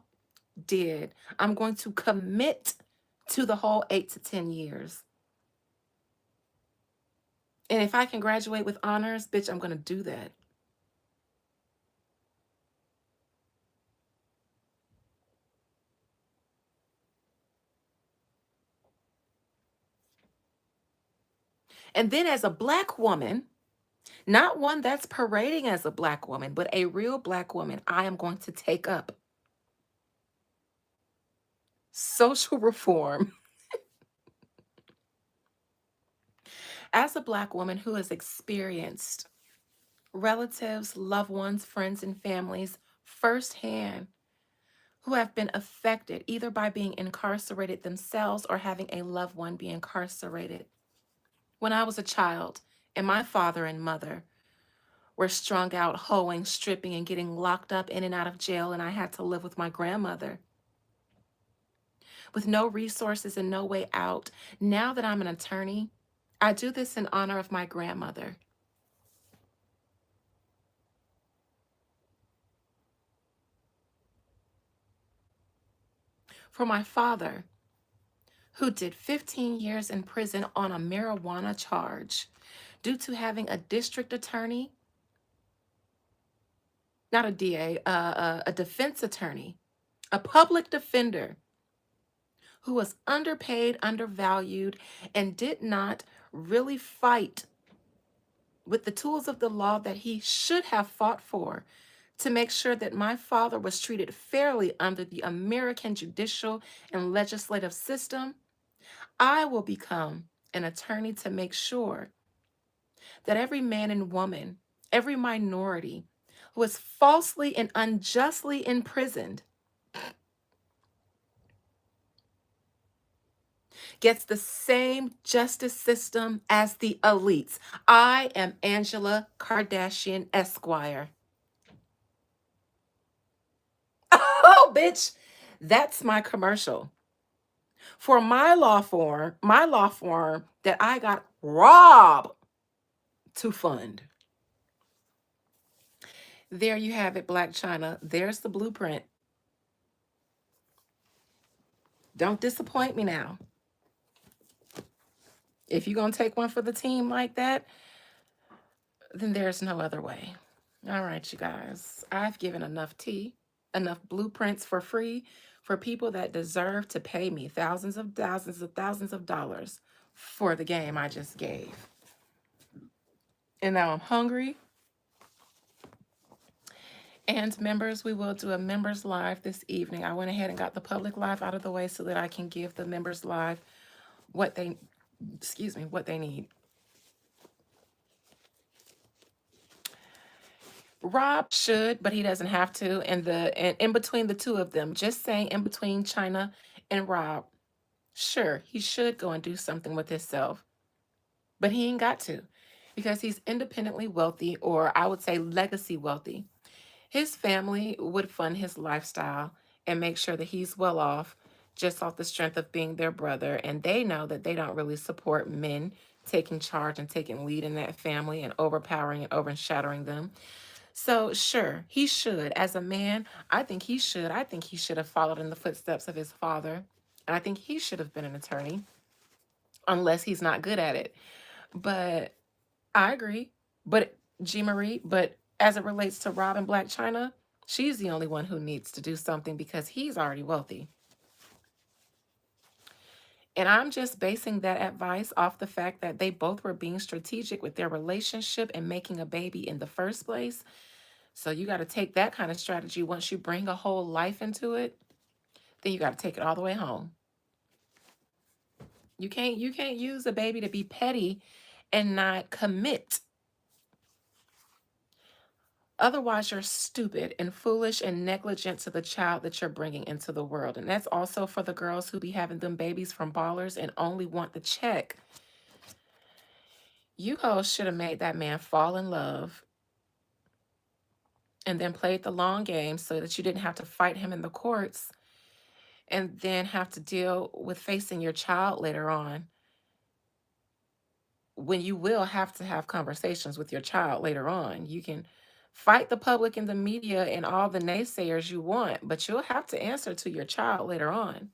did. I'm going to commit to the whole 8 to 10 years. And if I can graduate with honors, bitch, I'm going to do that. And then as a Black woman, not one that's parading as a Black woman, but a real Black woman, I am going to take up social reform. As a Black woman who has experienced relatives, loved ones, friends, and families firsthand who have been affected either by being incarcerated themselves or having a loved one be incarcerated. When I was a child, and my father and mother were strung out, hoeing, stripping, and getting locked up in and out of jail, and I had to live with my grandmother with no resources and no way out. Now that I'm an attorney, I do this in honor of my grandmother. For my father, who did 15 years in prison on a marijuana charge due to having a district attorney, not a DA, a defense attorney, a public defender who was underpaid, undervalued, and did not really fight with the tools of the law that he should have fought for to make sure that my father was treated fairly under the American judicial and legislative system. I will become an attorney to make sure that every man and woman, every minority who is falsely and unjustly imprisoned gets the same justice system as the elites. I am Angela Kardashian Esquire. Oh, bitch, that's my commercial. For my law firm that I got robbed to fund. There you have it, Black China. There's the blueprint. Don't disappoint me now. If you're going to take one for the team like that, then there's no other way. All right, you guys. I've given enough tea, enough blueprints for free for people that deserve to pay me thousands of dollars for the game I just gave. And now I'm hungry. And members, we will do a members live this evening. I went ahead and got the public live out of the way so that I can give the members live what they, what they need. Rob should, but he doesn't have to. And in between the two of them, just saying in between China and Rob, sure, he should go and do something with himself. But he ain't got to because he's independently wealthy, or I would say legacy wealthy. His family would fund his lifestyle and make sure that he's well off just off the strength of being their brother. And they know that they don't really support men taking charge and taking lead in that family and overpowering and overshadowing them. So, sure, he should. As a man, I think he should. I think he should have followed in the footsteps of his father. And I think he should have been an attorney, unless he's not good at it. But I agree. But G. Marie, but as it relates to Rob and Black China, she's the only one who needs to do something because he's already wealthy. And I'm just basing that advice off the fact that they both were being strategic with their relationship and making a baby in the first place. So you got to take that kind of strategy. Once you bring a whole life into it, then you got to take it all the way home. You can't use a baby to be petty and not commit. Otherwise, you're stupid and foolish and negligent to the child that you're bringing into the world. And that's also for the girls who be having them babies from ballers and only want the check. You hoes should have made that man fall in love and then played the long game so that you didn't have to fight him in the courts and then have to deal with facing your child later on, when you will have to have conversations with your child later on. You can fight the public and the media and all the naysayers you want, but you'll have to answer to your child later on.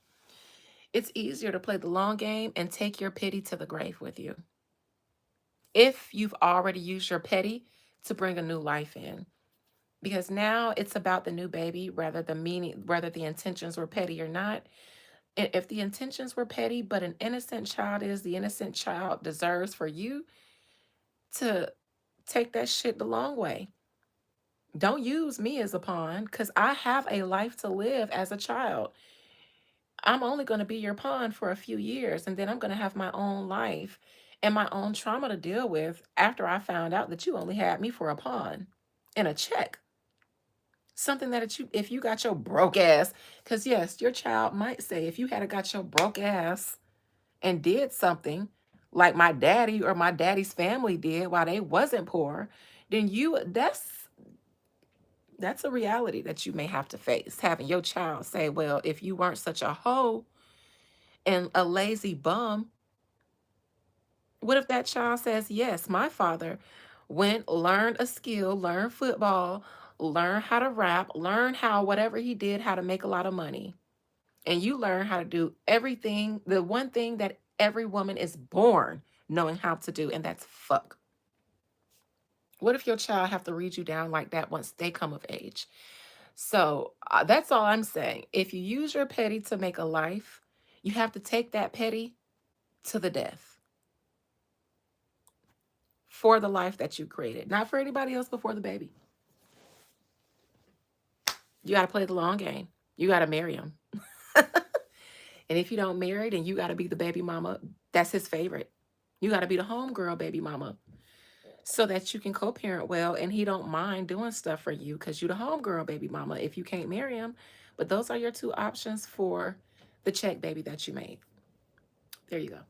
It's easier to play the long game and take your pity to the grave with you if you've already used your petty to bring a new life in. Because now it's about the new baby, whether the intentions were petty or not. And if the intentions were petty, but an innocent child is the innocent child deserves for you to take that shit the long way. Don't use me as a pawn because I have a life to live as a child. I'm only going to be your pawn for a few years, and then I'm going to have my own life and my own trauma to deal with after I found out that you only had me for a pawn and a check. Something that if you got your broke ass, because yes, your child might say, if you had got your broke ass and did something like my daddy or my daddy's family did while they wasn't poor, then that's a reality that you may have to face. Having your child say, well, if you weren't such a hoe and a lazy bum, what if that child says, yes, my father went, learned a skill, learned football, learned how to rap, learned how whatever he did, how to make a lot of money. And you learn how to do everything, the one thing that every woman is born knowing how to do, and that's fuck. What if your child have to read you down like that once they come of age? So that's all I'm saying. If you use your petty to make a life, you have to take that petty to the death for the life that you created, not for anybody else before the baby. You got to play the long game. You got to marry him. And if you don't marry, then you got to be the baby mama. That's his favorite. You got to be the homegirl baby mama so that you can co-parent well and he don't mind doing stuff for you because you the homegirl baby mama if you can't marry him. But those are your two options for the check baby that you made. There you go.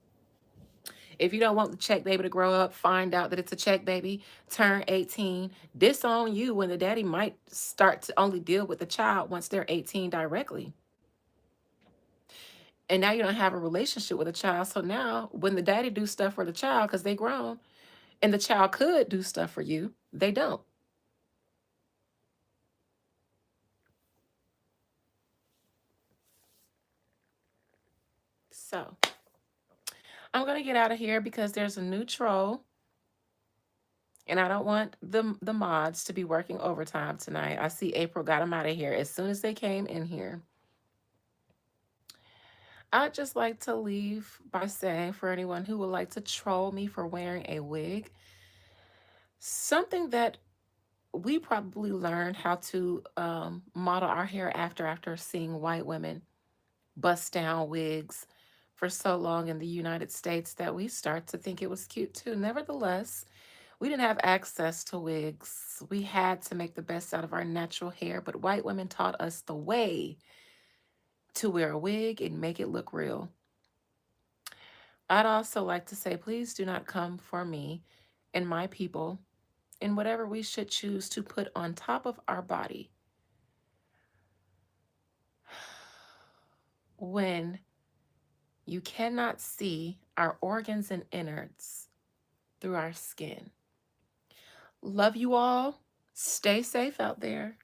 If you don't want the check baby to grow up, find out that it's a check baby, turn 18, disown you when the daddy might start to only deal with the child once they're 18 directly. And now you don't have a relationship with the child. So now when the daddy do stuff for the child, because they grown, and the child could do stuff for you, they don't. So I'm gonna get out of here because there's a new troll, and I don't want the mods to be working overtime tonight. I see April got them out of here as soon as they came in here. I'd just like to leave by saying, for anyone who would like to troll me for wearing a wig, something that we probably learned how to model our hair after seeing white women bust down wigs for so long in the United States that we start to think it was cute too. Nevertheless, we didn't have access to wigs. We had to make the best out of our natural hair, but white women taught us the way to wear a wig and make it look real. I'd also like to say, please do not come for me and my people in whatever we should choose to put on top of our body when you cannot see our organs and innards through our skin. Love you all. Stay safe out there.